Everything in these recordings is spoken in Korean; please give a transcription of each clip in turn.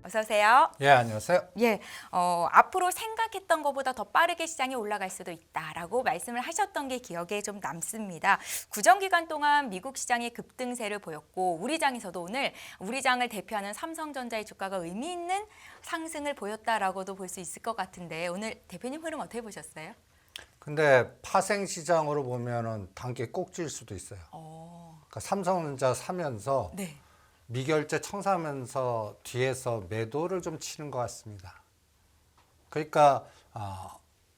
어서 오세요. 예, 안녕하세요. 예, 앞으로 생각했던 것보다 더 빠르게 시장이 올라갈 수도 있다라고 말씀을 하셨던 게 기억에 좀 남습니다. 구정기간 동안 미국 시장이 급등세를 보였고 우리 장에서도 오늘 우리 장을 대표하는 삼성전자의 주가가 의미 있는 상승을 보였다라고도 볼 수 있을 것 같은데 오늘 대표님 흐름 어떻게 보셨어요? 근데 파생 시장으로 보면은 단기 꼭질 수도 있어요. 그러니까 삼성전자 사면서 네. 미결제 청산하면서 뒤에서 매도를 좀 치는 것 같습니다. 그러니까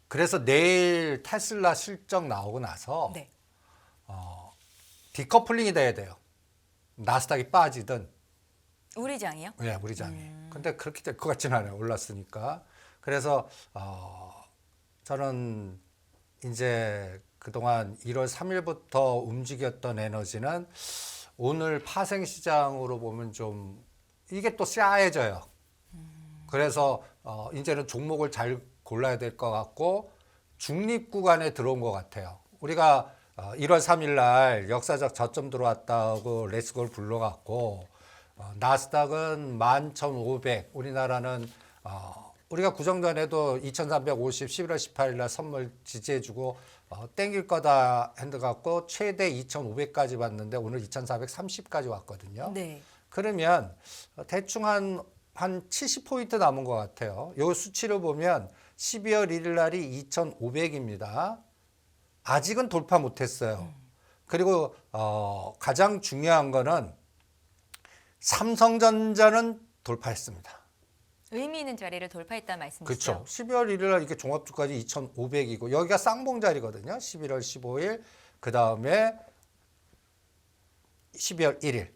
그래서 내일 테슬라 실적 나오고 나서 네. 디커플링이 돼야 돼요. 나스닥이 빠지든. 우리 장이요? 예, 우리 장이. 근데 그렇게 될 것 같지는 않아요. 올랐으니까. 그래서 저는 이제 그동안 1월 3일부터 움직였던 에너지는 오늘 파생 시장으로 보면 좀 이게 또 싸해져요. 그래서 이제는 종목을 잘 골라야 될 것 같고 중립 구간에 들어온 것 같아요. 우리가 1월 3일 날 역사적 저점 들어왔다고 레츠고를 불러갖고 나스닥은 11,500, 우리나라는 우리가 구정전에도 2,350 11월 18일 날 선물 지지해주고 땡길 거다 핸드 갖고 최대 2,500까지 왔는데 오늘 2,430까지 왔거든요. 네. 그러면 대충 한 70포인트 남은 것 같아요. 이 수치를 보면 12월 1일 날이 2,500입니다. 아직은 돌파 못했어요. 그리고 가장 중요한 거는 삼성전자는 돌파했습니다. 의미 있는 자리를 돌파했다는 말씀이시죠? 그렇죠. 12월 1일 날 이렇게 종합주까지 2,500이고 여기가 쌍봉 자리거든요. 11월 15일 그 다음에 12월 1일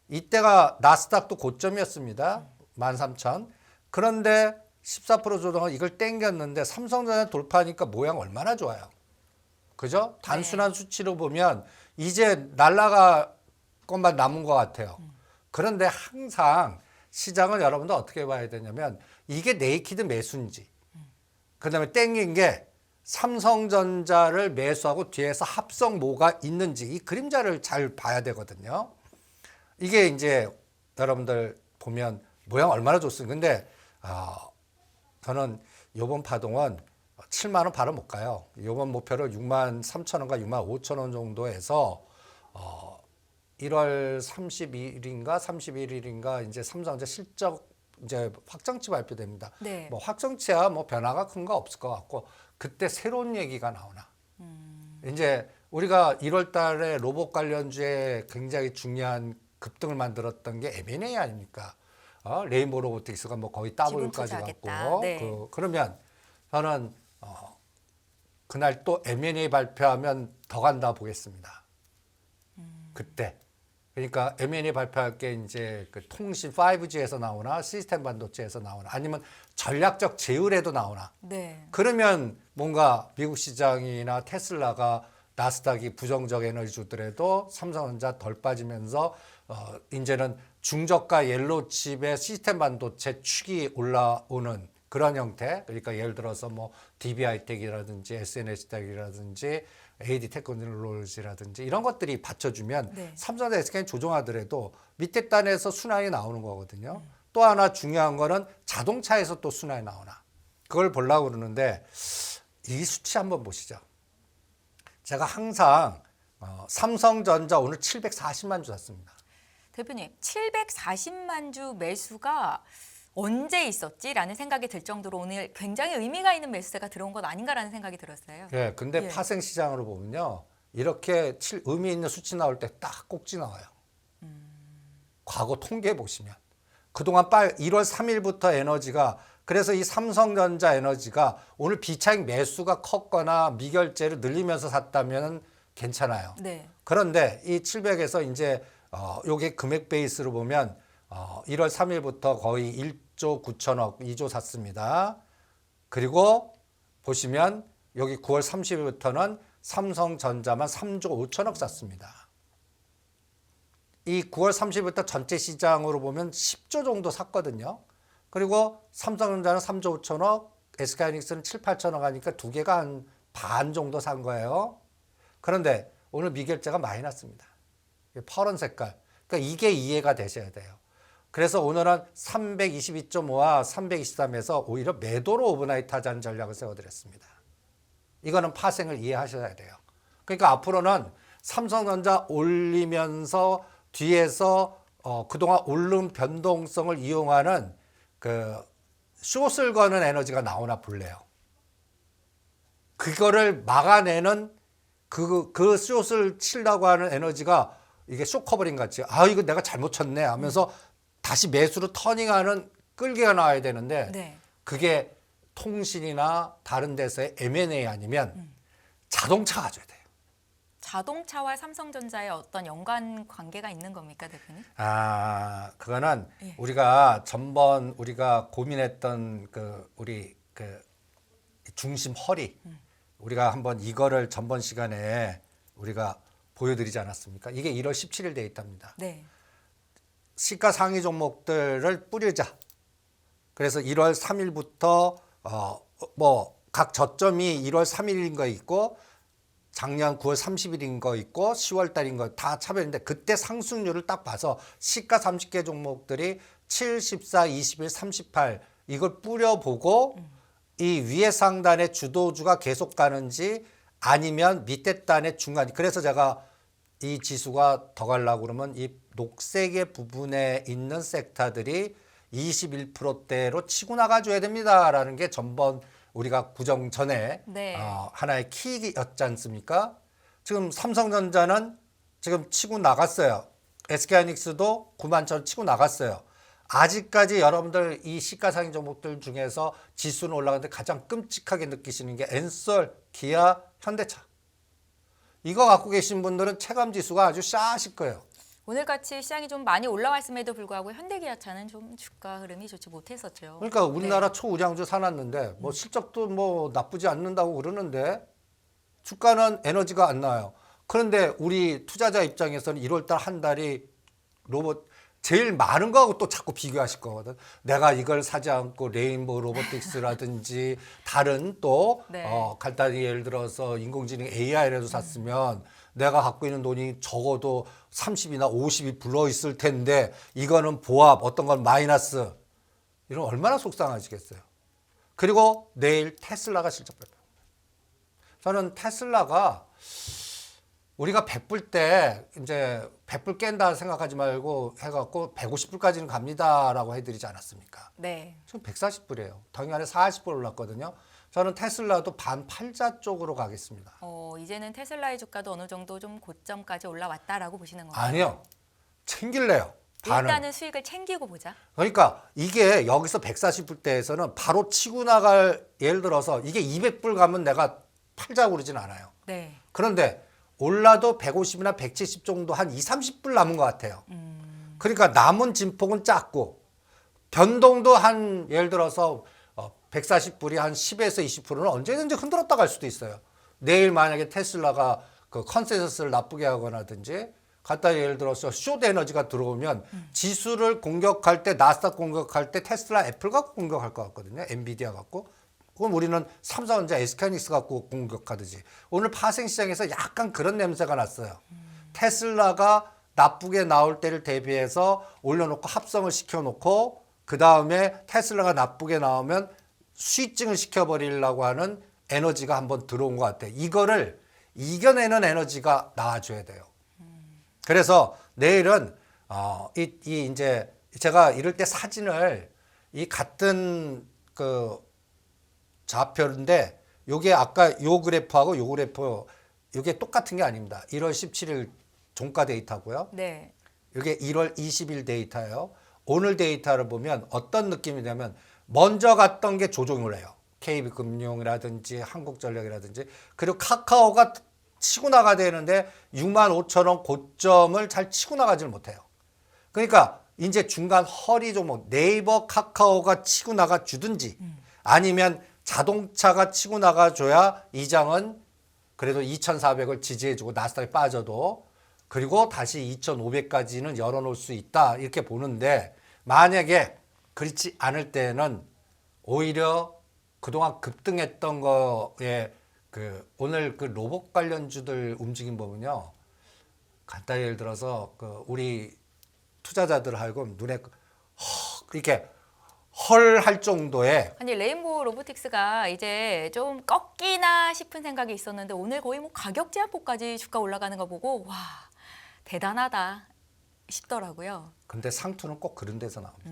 이때가 나스닥도 고점이었습니다. 13,000. 그런데 14% 조정은 이걸 땡겼는데 삼성전자 돌파하니까 모양 얼마나 좋아요. 그죠? 단순한 수치로 보면 이제 날라갈 것만 남은 것 같아요. 그런데 항상 시장을 여러분들 어떻게 봐야 되냐면 이게 네이키드 매수인지 그 다음에 땡긴 게 삼성전자를 매수하고 뒤에서 합성 뭐가 있는지 이 그림자를 잘 봐야 되거든요. 이게 이제 여러분들 보면 모양 얼마나 좋습니까? 근데 저는 이번 파동은 7만 원 바로 못 가요. 이번 목표를 6만 3천 원과 6만 5천 원 정도 해서 1월 30일인가 31일인가 이제 삼성전자 실적 이제 확정치 발표됩니다. 네. 뭐 확정치야 뭐 변화가 큰 거 없을 것 같고 그때 새로운 얘기가 나오나. 이제 우리가 1월 달에 로봇 관련주에 굉장히 중요한 급등을 만들었던 게 M&A 아닙니까? 레인보우 로보틱스가 뭐 거의 더블까지 갔고 네. 그러면 저는 그날 또 M&A 발표하면 더 간다 보겠습니다. 그때. 그러니까 M&A 발표할 게 이제 그 통신 5G에서 나오나 시스템 반도체에서 나오나 아니면 전략적 제휴에도 나오나. 네. 그러면 뭔가 미국 시장이나 테슬라가 나스닥이 부정적 에너지주들에도 삼성전자 덜 빠지면서 이제는 중저가 옐로우 칩의 시스템 반도체 축이 올라오는 그런 형태. 그러니까 예를 들어서 뭐 DB하이텍이라든지 SNS텍이라든지 AD 테크놀로지라든지 이런 것들이 받쳐주면 네. 삼성전자 SK는 조정하더라도 밑에 단에서 순환이 나오는 거거든요. 또 하나 중요한 거는 자동차에서 또 순환이 나오나. 그걸 보려고 그러는데 이 수치 한번 보시죠. 제가 항상 삼성전자 오늘 740만 주 샀습니다. 대표님, 740만 주 매수가 언제 있었지라는 생각이 들 정도로 오늘 굉장히 의미가 있는 매수세가 들어온 것 아닌가라는 생각이 들었어요. 예, 근데 예. 파생 시장으로 보면요. 이렇게 의미 있는 수치 나올 때 딱 꼭지 나와요. 과거 통계 보시면. 그동안 1월 3일부터 에너지가 그래서 이 삼성전자 에너지가 오늘 비차익 매수가 컸거나 미결제를 늘리면서 샀다면 괜찮아요. 네. 그런데 이 700에서 이제 요게 금액 베이스로 보면 1월 3일부터 거의 1조 9천억, 2조 샀습니다. 그리고 보시면 여기 9월 30일부터는 삼성전자만 3조 5천억 샀습니다. 이 9월 30일부터 전체 시장으로 보면 10조 정도 샀거든요. 그리고 삼성전자는 3조 5천억, SK하이닉스는 7, 8천억 하니까 두 개가 한 반 정도 산 거예요. 그런데 오늘 미결제가 많이 났습니다. 파란 색깔. 그러니까 이게 이해가 되셔야 돼요. 그래서 오늘은 322.5와 323에서 오히려 매도로 오버나이트 하자는 전략을 세워드렸습니다. 이거는 파생을 이해하셔야 돼요. 그러니까 앞으로는 삼성전자 올리면서 뒤에서 그동안 오른 변동성을 이용하는 그 숏을 거는 에너지가 나오나 볼래요. 그거를 막아내는 그 숏을 치려고 하는 에너지가 이게 숏 커버링 같이 이거 내가 잘못 쳤네 하면서 다시 매수로 터닝하는 끌기가 나와야 되는데 네. 그게 통신이나 다른 데서의 M&A 아니면 자동차가 줘야 돼요. 자동차와 삼성전자의 어떤 연관 관계가 있는 겁니까, 대표님? 그거는 예. 우리가 전번 우리가 고민했던 우리 중심 허리 우리가 한번 이거를 전번 시간에 우리가 보여드리지 않았습니까? 이게 1월 17일 데이터입니다. 네. 시가 상위 종목들을 뿌리자. 그래서 1월 3일부터 각 저점이 1월 3일인 거 있고 작년 9월 30일인 거 있고 10월 달인 거 다 차별인데 그때 상승률을 딱 봐서 시가 30개 종목들이 7, 14, 21, 38 이걸 뿌려보고 이 위에 상단의 주도주가 계속 가는지 아니면 밑에 단의 중간. 그래서 제가 이 지수가 더 가려고 그러면 이 녹색의 부분에 있는 섹터들이 21%대로 치고 나가줘야 됩니다라는 게 전번 우리가 구정 전에 네. 하나의 키였지 않습니까? 지금 삼성전자는 지금 치고 나갔어요. SK하이닉스도 91,000 치고 나갔어요. 아직까지 여러분들 이 시가상위 종목들 중에서 지수는 올라가는데 가장 끔찍하게 느끼시는 게 엔솔, 기아, 현대차. 이거 갖고 계신 분들은 체감지수가 아주 샤실 거예요. 오늘같이 시장이 좀 많이 올라왔음에도 불구하고 현대기아차는 좀 주가 흐름이 좋지 못했었죠. 그러니까 우리나라 초우량주 사놨는데 뭐 실적도 뭐 나쁘지 않는다고 그러는데 주가는 에너지가 안 나와요. 그런데 우리 투자자 입장에서는 1월달 한 달이 로봇 제일 많은 거하고 또 자꾸 비교하실 거거든. 내가 이걸 사지 않고 레인보우 로보틱스라든지 다른 또 네. 간단히 예를 들어서 인공지능 AI라도 샀으면 내가 갖고 있는 돈이 적어도 30이나 50이 불러 있을 텐데 이거는 보합 어떤 건 마이너스 이런 얼마나 속상하시겠어요. 그리고 내일 테슬라가 실적 발표. 저는 테슬라가 우리가 100불 때 이제 100불 깬다 생각하지 말고 해갖고 150불까지는 갑니다라고 해드리지 않았습니까? 네. 지금 140불이에요. 당연히 40불 올랐거든요. 저는 테슬라도 반팔자 쪽으로 가겠습니다. 이제는 테슬라의 주가도 어느 정도 좀 고점까지 올라왔다라고 보시는 건가요? 아니요. 챙길래요. 반은. 일단은 수익을 챙기고 보자. 그러니까 이게 여기서 140불대에서는 바로 치고 나갈 예를 들어서 이게 200불 가면 내가 팔자고 그러진 않아요. 네. 그런데 올라도 150이나 170 정도 한 2, 30불 남은 것 같아요. 그러니까 남은 진폭은 작고 변동도 한 예를 들어서 140불이 한 10에서 20%는 언제든지 흔들었다 갈 수도 있어요. 내일 만약에 테슬라가 그 컨센서스를 나쁘게 하거나든지 간단히 예를 들어서 숏 에너지가 들어오면 지수를 공격할 때 나스닥 공격할 때 테슬라 애플 갖고 공격할 것 같거든요. 엔비디아 갖고. 그럼 우리는 삼성전자 SK하이닉스 갖고 공격하듯이 오늘 파생 시장에서 약간 그런 냄새가 났어요. 테슬라가 나쁘게 나올 때를 대비해서 올려놓고 합성을 시켜놓고 그 다음에 테슬라가 나쁘게 나오면 수익증을 시켜버리려고 하는 에너지가 한번 들어온 것 같아요. 이거를 이겨내는 에너지가 나와줘야 돼요. 그래서 내일은 이제 제가 이럴 때 사진을 이 같은 그 좌표인데 요게 아까 요 그래프하고 요 그래프 요게 똑같은 게 아닙니다. 1월 17일 종가 데이터고요. 네. 이게 1월 20일 데이터예요. 오늘 데이터를 보면 어떤 느낌이냐면 먼저 갔던 게 조정을 해요. KB금융이라든지 한국전력이라든지 그리고 카카오가 치고 나가야 되는데 65,000원 고점을 잘 치고 나가지를 못해요. 그러니까 이제 중간 허리 종목 네이버 카카오가 치고 나가 주든지 아니면 자동차가 치고 나가줘야 이 장은 그래도 2,400을 지지해주고 나스닥이 빠져도 그리고 다시 2,500까지는 열어놓을 수 있다 이렇게 보는데 만약에 그렇지 않을 때는 오히려 그동안 급등했던 거에 그 오늘 그 로봇 관련주들 움직임 보면요 간단히 예를 들어서 그 우리 투자자들 하여금 눈에 이렇게 헐할 정도의 아니 레인보우 로보틱스가 이제 좀 꺾이나 싶은 생각이 있었는데 오늘 거의 뭐 가격 제한폭까지 주가 올라가는 거 보고 와 대단하다 싶더라고요. 근데 상투는 꼭 그런 데서 나옵니다.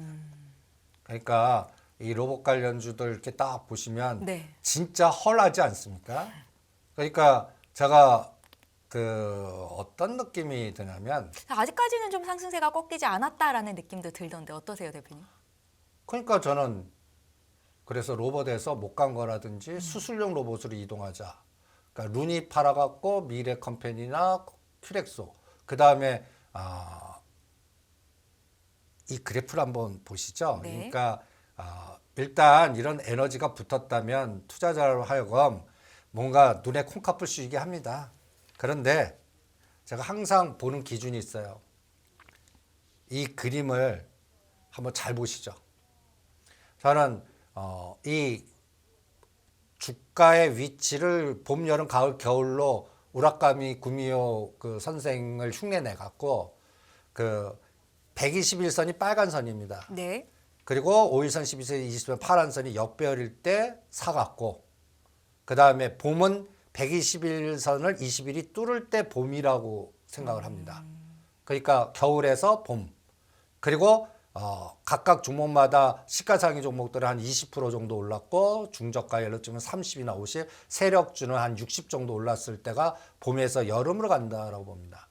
그러니까 이 로봇 관련주들 이렇게 딱 보시면 네. 진짜 헐하지 않습니까? 그러니까 제가 그 어떤 느낌이 드냐면 아직까지는 좀 상승세가 꺾이지 않았다라는 느낌도 들던데 어떠세요, 대표님? 그러니까 저는 그래서 로봇에서 못 간 거라든지 수술용 로봇으로 이동하자. 그러니까 룬이 팔아갖고 미래 컴퍼니나 큐렉소 그 다음에 이 그래프를 한번 보시죠. 네. 그러니까 일단 이런 에너지가 붙었다면 투자자로 하여금 뭔가 눈에 콩팥을 씌게 합니다. 그런데 제가 항상 보는 기준이 있어요. 이 그림을 한번 잘 보시죠. 저는 이 주가의 위치를 봄, 여름, 가을, 겨울로 우라카미 구미호 그 선생을 흉내내 갖고 그 121선이 빨간 선입니다. 네. 그리고 5일선, 12선, 20선 파란 선이 역배열일 때 사갖고 그 다음에 봄은 121선을 20일이 뚫을 때 봄이라고 생각을 합니다. 그러니까 겨울에서 봄. 그리고 각각 종목마다 시가상위 종목들은 한 20% 정도 올랐고 중저가 예를 들면 30이나 50, 세력주는 한 60 정도 올랐을 때가 봄에서 여름으로 간다라고 봅니다.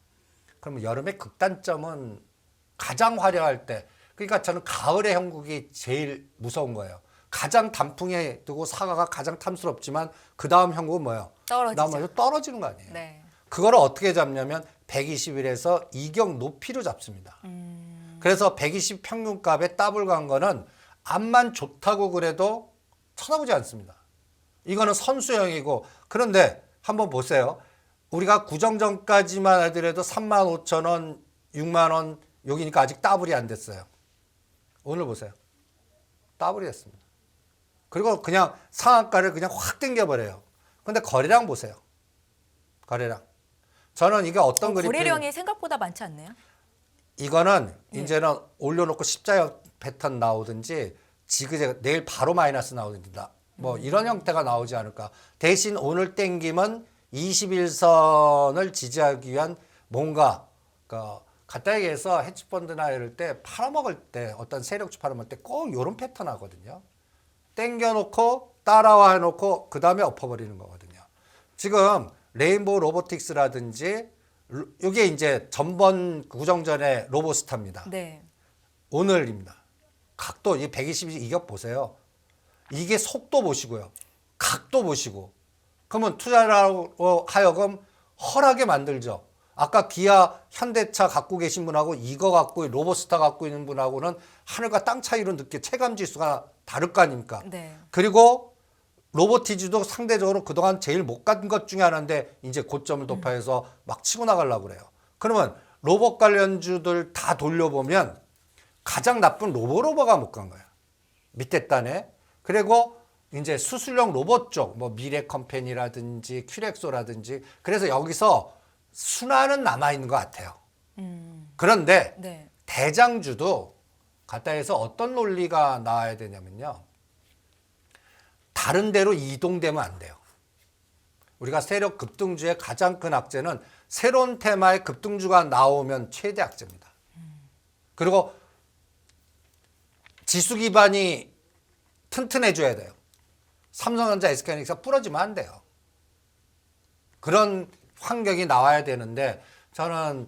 그러면 여름의 극단점은 가장 화려할 때, 그러니까 저는 가을의 형국이 제일 무서운 거예요. 가장 단풍에 두고 사과가 가장 탐스럽지만 그 다음 형국은 뭐예요? 떨어지죠. 떨어지는 거 아니에요. 네. 그거를 어떻게 잡냐면 120일에서 이격 높이로 잡습니다. 그래서 120 평균값에 더블 간 거는 암만 좋다고 그래도 쳐다보지 않습니다. 이거는 선수형이고 그런데 한번 보세요. 우리가 구정전까지만 하더라도 35,000원, 6만 원 여기니까 아직 더블이 안 됐어요. 오늘 보세요. 더블이 됐습니다. 그리고 그냥 상한가를 그냥 확 당겨버려요. 근데 거래량 보세요. 거래량. 저는 이게 어떤 그래프 거래량이 생각보다 많지 않네요. 이거는 예. 이제는 올려놓고 십자역 패턴 나오든지 지그재그 내일 바로 마이너스 나오든지 뭐 이런 형태가 나오지 않을까. 대신 오늘 땡김은 21선을 지지하기 위한 뭔가 간단하게 얘기해서 헤지펀드나 이럴 때 팔아먹을 때 어떤 세력주 팔아먹을 때 꼭 이런 패턴 하거든요. 땡겨놓고 따라와 해놓고 그 다음에 엎어버리는 거거든요. 지금 레인보우 로보틱스라든지 이게 이제 전번 구정전의 로보스타입니다. 네. 오늘입니다. 각도 이 120 이격 보세요. 이게 속도 보시고요. 각도 보시고. 그러면 투자자로 하여금 헐하게 만들죠. 아까 기아, 현대차 갖고 계신 분하고 이거 갖고 로보스타 갖고 있는 분하고는 하늘과 땅 차이로 느껴 체감 지수가 다를 거 아닙니까? 네. 그리고 로보티즈도 상대적으로 그동안 제일 못 간 것 중에 하나인데 이제 고점을 돌파해서 막 치고 나가려고 그래요. 그러면 로봇 관련주들 다 돌려보면 가장 나쁜 로보가 못 간 거예요. 밑에 단에. 그리고 이제 수술용 로봇 쪽, 뭐 미래 컴퍼니라든지 큐렉소라든지 그래서 여기서 순환은 남아있는 것 같아요. 그런데 네. 대장주도 갖다 해서 어떤 논리가 나와야 되냐면요. 다른 데로 이동되면 안 돼요. 우리가 세력 급등주의 가장 큰 악재는 새로운 테마의 급등주가 나오면 최대 악재입니다. 그리고 지수 기반이 튼튼해져야 돼요. 삼성전자, SK하이닉스가 부러지면 안 돼요. 그런 환경이 나와야 되는데 저는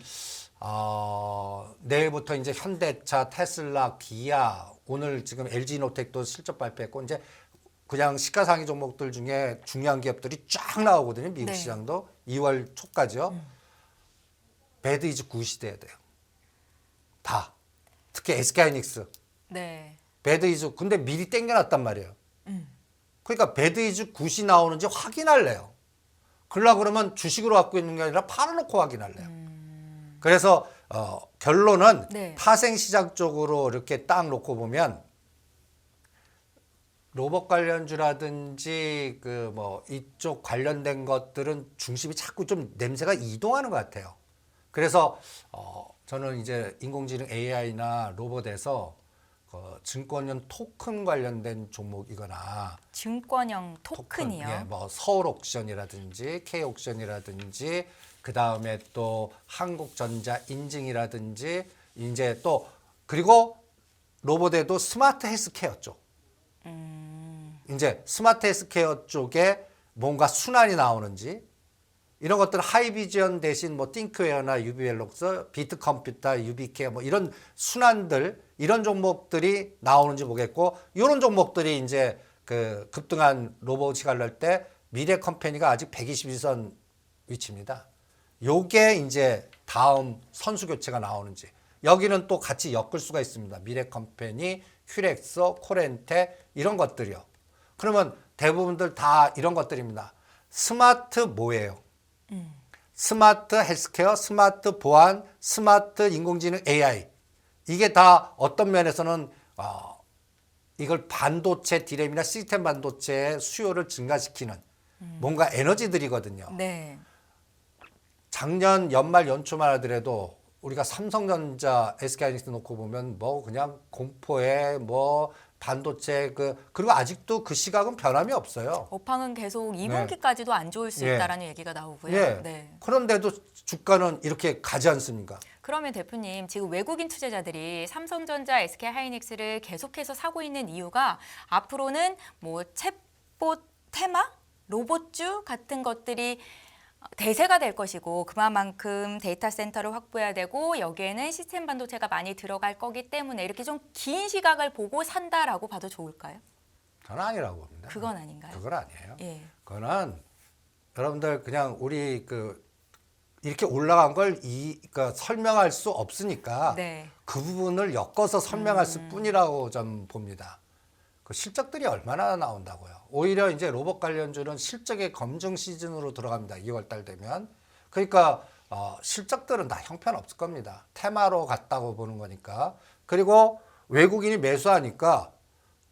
내일부터 이제 현대차, 테슬라, 기아, 오늘 지금 LG노텍도 실적 발표했고 이제 그냥 시가상위 종목들 중에 중요한 기업들이 쫙 나오거든요. 미국 네. 시장도 2월 초까지요. 배드 이즈 굿이 돼야 돼요. 다. 특히 SK하이닉스. 네. 배드 이즈 근데 미리 땡겨놨단 말이에요. 그러니까 배드 이즈 굿이 나오는지 확인할래요. 그러려고 그러면 주식으로 갖고 있는 게 아니라 팔아놓고 확인할래요. 그래서 결론은 네. 파생시장 쪽으로 이렇게 딱 놓고 보면 로봇 관련주라든지 그 뭐 이쪽 관련된 것들은 중심이 자꾸 좀 냄새가 이동하는 것 같아요. 그래서 저는 이제 인공지능 AI나 로봇에서 증권형 토큰 관련된 종목이거나 증권형 토큰이요. 예, 뭐 서울 옥션이라든지 K 옥션이라든지 그 다음에 또 한국전자 인증이라든지 이제 또 그리고 로봇에도 스마트 헬스케어 쪽. 이제 스마트 헬스케어 쪽에 뭔가 순환이 나오는지 이런 것들은 하이비전 대신 뭐 띵크웨어나 유비웰록스, 비트컴퓨터, 유비케어 뭐 이런 순환들 이런 종목들이 나오는지 보겠고 이런 종목들이 이제 그 급등한 로봇이 갈랄 때 미래 컴퍼니가 아직 122선 위치입니다. 요게 이제 다음 선수 교체가 나오는지 여기는 또 같이 엮을 수가 있습니다. 미래 컴퍼니, 큐렉서, 코렌테 이런 것들이요. 그러면 대부분들 다 이런 것들입니다. 스마트 뭐예요? 스마트 헬스케어, 스마트 보안, 스마트 인공지능 AI 이게 다 어떤 면에서는 이걸 반도체 디램이나 시스템 반도체의 수요를 증가시키는 뭔가 에너지들이거든요. 네. 작년 연말 연초만 하더라도 우리가 삼성전자, SK하이닉스 놓고 보면 뭐 그냥 공포에 뭐 반도체 그리고 아직도 그 시각은 변함이 없어요. 업황은 계속 2분기까지도 안 좋을 수 예. 있다라는 얘기가 나오고요. 예. 네. 그런데도 주가는 이렇게 가지 않습니까? 그러면 대표님 지금 외국인 투자자들이 삼성전자, SK하이닉스를 계속해서 사고 있는 이유가 앞으로는 뭐 챗봇 테마, 로봇주 같은 것들이 대세가 될 것이고 그만큼 데이터 센터를 확보해야 되고 여기에는 시스템 반도체가 많이 들어갈 거기 때문에 이렇게 좀 긴 시각을 보고 산다라고 봐도 좋을까요? 저는 아니라고 봅니다. 그건 아닌가요? 그건 아니에요. 예. 그거는 여러분들 그냥 우리 이렇게 올라간 걸 그러니까 설명할 수 없으니까 네. 그 부분을 엮어서 설명할 뿐이라고 좀 봅니다. 그 실적들이 얼마나 나온다고요. 오히려 이제 로봇 관련주는 실적의 검증 시즌으로 들어갑니다. 2월 달 되면. 그러니까 실적들은 다 형편없을 겁니다. 테마로 갔다고 보는 거니까. 그리고 외국인이 매수하니까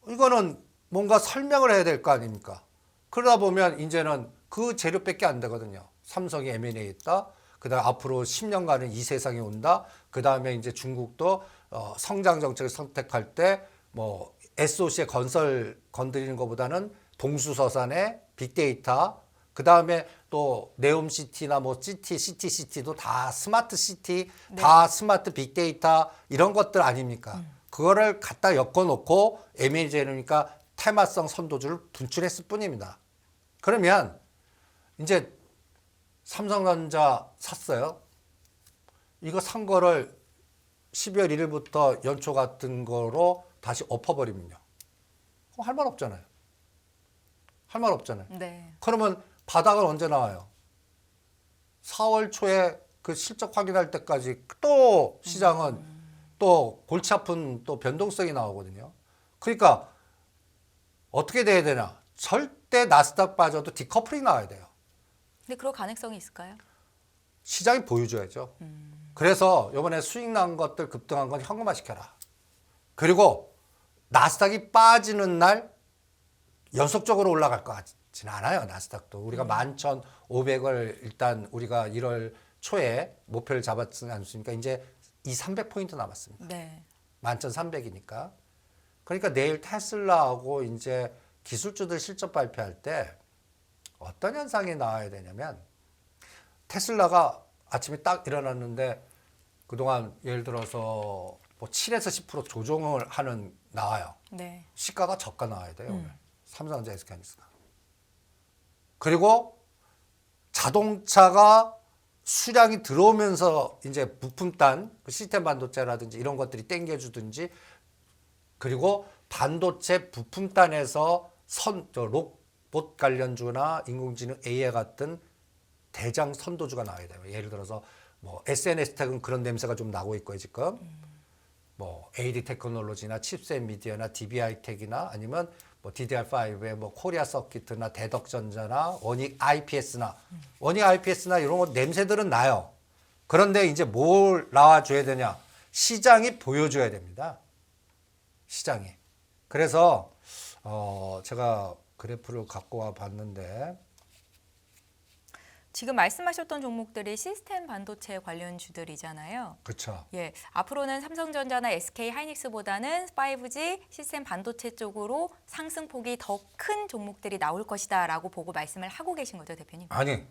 이거는 뭔가 설명을 해야 될 거 아닙니까? 그러다 보면 이제는 그 재료밖에 안 되거든요. 삼성이 M&A 했다. 그다음 앞으로 10년간은 이 세상이 온다. 그다음에 이제 중국도 성장 정책을 선택할 때 뭐 SOC의 건설 건드리는 것보다는 동수서산의 빅데이터 그다음에 또 네옴시티나 뭐 시티도 다 스마트 시티, 네. 다 스마트 빅데이터 이런 것들 아닙니까? 그거를 갖다 엮어놓고 M&A니까 테마성 선도주를 분출했을 뿐입니다. 그러면 이제 삼성전자 샀어요. 이거 산 거를 12월 1일부터 연초 같은 거로 다시 엎어버리면요. 할 말 없잖아요. 할 말 없잖아요. 네. 그러면 바닥은 언제 나와요? 4월 초에 그 실적 확인할 때까지 또 시장은 또 골치 아픈 또 변동성이 나오거든요. 그러니까 어떻게 돼야 되나? 절대 나스닥 빠져도 디커플이 나와야 돼요. 근데 그럴 가능성이 있을까요? 시장이 보여줘야죠. 그래서 이번에 수익 난 것들 급등한 건 현금화 시켜라. 그리고 나스닥이 빠지는 날 연속적으로 올라갈 것 같지는 않아요. 나스닥도. 우리가 11,500을 일단 우리가 1월 초에 목표를 잡았지 않습니까? 이제 300포인트 남았습니다. 네. 11,300이니까. 그러니까 내일 테슬라하고 이제 기술주들 실적 발표할 때 어떤 현상이 나와야 되냐면 테슬라가 아침에 딱 일어났는데 그동안 예를 들어서 뭐 7에서 10% 조정을 하는 나와요. 네. 시가가 저가 나와야 돼요. 오늘. 삼성전자 SK하이닉스가. 그리고 자동차가 수량이 들어오면서 이제 부품단 그 시스템 반도체라든지 이런 것들이 땡겨주든지 그리고 반도체 부품단에서 로봇 관련주나 인공지능 AI 같은 대장 선도주가 나와야 돼요. 예를 들어서 뭐 SNS 텍은 그런 냄새가 좀 나고 있고요 지금. 뭐 AD 테크놀로지나 칩셋 미디어나 DBI 텍이나 아니면 뭐 DDR5의 뭐 코리아 서킷이나 대덕전자나 원익 IPS나 이런 거 냄새들은 나요. 그런데 이제 뭘 나와줘야 되냐? 시장이 보여줘야 됩니다. 시장이. 그래서 제가 그래프를 갖고 와 봤는데 지금 말씀하셨던 종목들이 시스템 반도체 관련 주들이잖아요. 그렇죠. 예, 앞으로는 삼성전자나 SK 하이닉스보다는 5G 시스템 반도체 쪽으로 상승폭이 더 큰 종목들이 나올 것이다라고 보고 말씀을 하고 계신 거죠, 대표님? 아니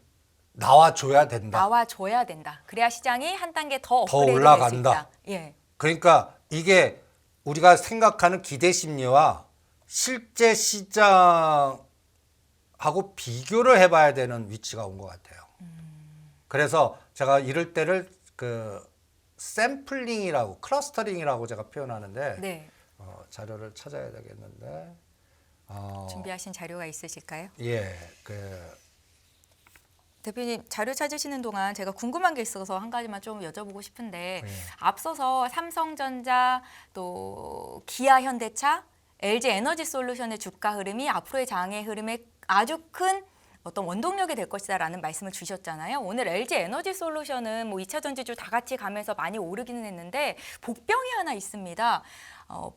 나와줘야 된다. 나와줘야 된다. 그래야 시장이 한 단계 더 더 업그레이드 될수 올라간다. 있다. 예, 그러니까 이게 우리가 생각하는 기대 심리와 실제 시장하고 비교를 해봐야 되는 위치가 온 것 같아요. 그래서 제가 이럴 때를 그 샘플링이라고 클러스터링이라고 제가 표현하는데 네. 자료를 찾아야 되겠는데 준비하신 자료가 있으실까요? 예, 대표님 자료 찾으시는 동안 제가 궁금한 게 있어서 한 가지만 좀 여쭤보고 싶은데 네. 앞서서 삼성전자 또 기아 현대차, LG 에너지 솔루션의 주가 흐름이 앞으로의 장의 흐름에 아주 큰 어떤 원동력이 될 것이다라는 말씀을 주셨잖아요. 오늘 LG 에너지 솔루션은 뭐 2차 전지주 다 같이 가면서 많이 오르기는 했는데 복병이 하나 있습니다.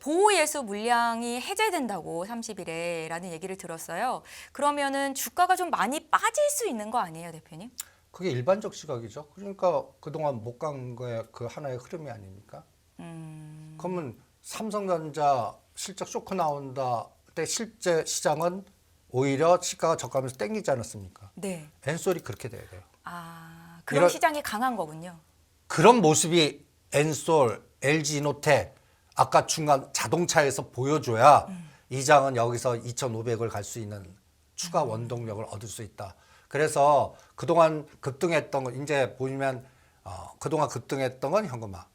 보호예수 물량이 해제된다고 30일에라는 얘기를 들었어요. 그러면은 주가가 좀 많이 빠질 수 있는 거 아니에요, 대표님? 그게 일반적 시각이죠. 그러니까 그동안 못 간 거에 그 하나의 흐름이 아닙니까? 그러면 삼성전자 실적 쇼크 나온다 때 실제 시장은 오히려 시가가 저가면서 땡기지 않았습니까? 네. 엔솔이 그렇게 돼야 돼요. 아, 그런 이런- 시장이 강한 거군요. 그런 모습이 엔솔, LG노텍 아까 중간 자동차에서 보여줘야 이 장은 여기서 2,500을 갈 수 있는 추가 원동력을 얻을 수 있다. 그래서 그동안 급등했던 거 이제 보면 그동안 급등했던 건 현금화.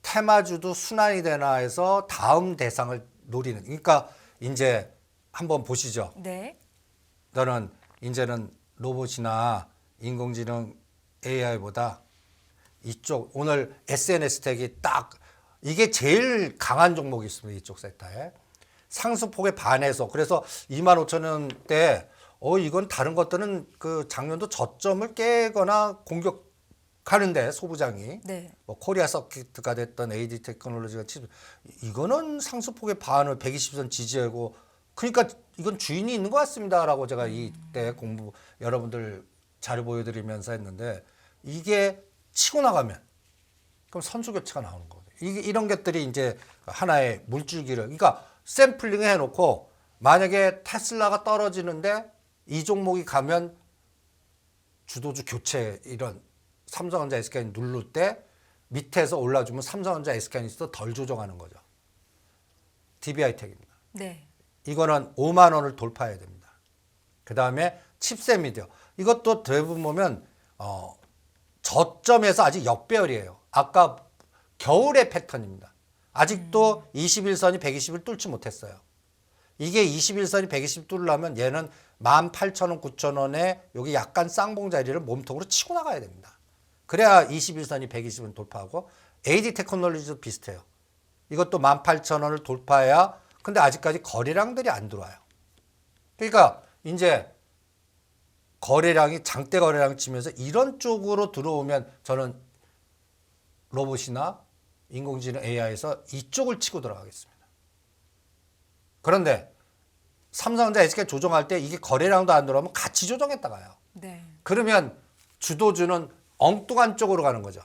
테마주도 순환이 되나 해서 다음 대상을 노리는. 그러니까 이제 한번 보시죠. 네. 저는 이제는 로봇이나 인공지능 AI보다 이쪽 오늘 SNS 텍이 딱 이게 제일 강한 종목이 있습니다. 이쪽 섹터에 상승폭에 반해서 그래서 25,000원대 이건 다른 것들은 그 작년도 저점을 깨거나 공격하는데 소부장이 네. 뭐 코리아 서킷가 됐던 AD 테크놀로지가 이거는 상승폭의 반을 120선 지지하고 그러니까 이건 주인이 있는 것 같습니다라고 제가 이때 공부 여러분들 자료 보여드리면서 했는데 이게 치고 나가면 그럼 선수 교체가 나오는 거거든요. 이게 이런 것들이 이제 하나의 물줄기를 그러니까 샘플링을 해놓고 만약에 테슬라가 떨어지는데 이 종목이 가면 주도주 교체 이런 삼성전자 SK하이닉스 누를 때 밑에서 올라주면 삼성전자 SK하이닉스도 덜 조정하는 거죠. DB하이텍입니다. 네. 이거는 5만 원을 돌파해야 됩니다. 그 다음에 칩셋 미디어. 이것도 대부분 보면 저점에서 아직 역배열이에요. 아까 겨울의 패턴입니다. 아직도 21선이 120을 뚫지 못했어요. 이게 21선이 120 뚫으려면 얘는 18,000원, 9,000원에 여기 약간 쌍봉 자리를 몸통으로 치고 나가야 됩니다. 그래야 21선이 120은 돌파하고 AD 테크놀로지도 비슷해요. 이것도 18,000원을 돌파해야 근데 아직까지 거래량들이 안 들어와요. 그러니까 이제 거래량이 장대 거래량 치면서 이런 쪽으로 들어오면 저는 로봇이나 인공지능 AI에서 이쪽을 치고 들어가겠습니다. 그런데 삼성전자 SK 조정할 때 이게 거래량도 안 들어오면 같이 조정했다 가요. 네. 그러면 주도주는 엉뚱한 쪽으로 가는 거죠.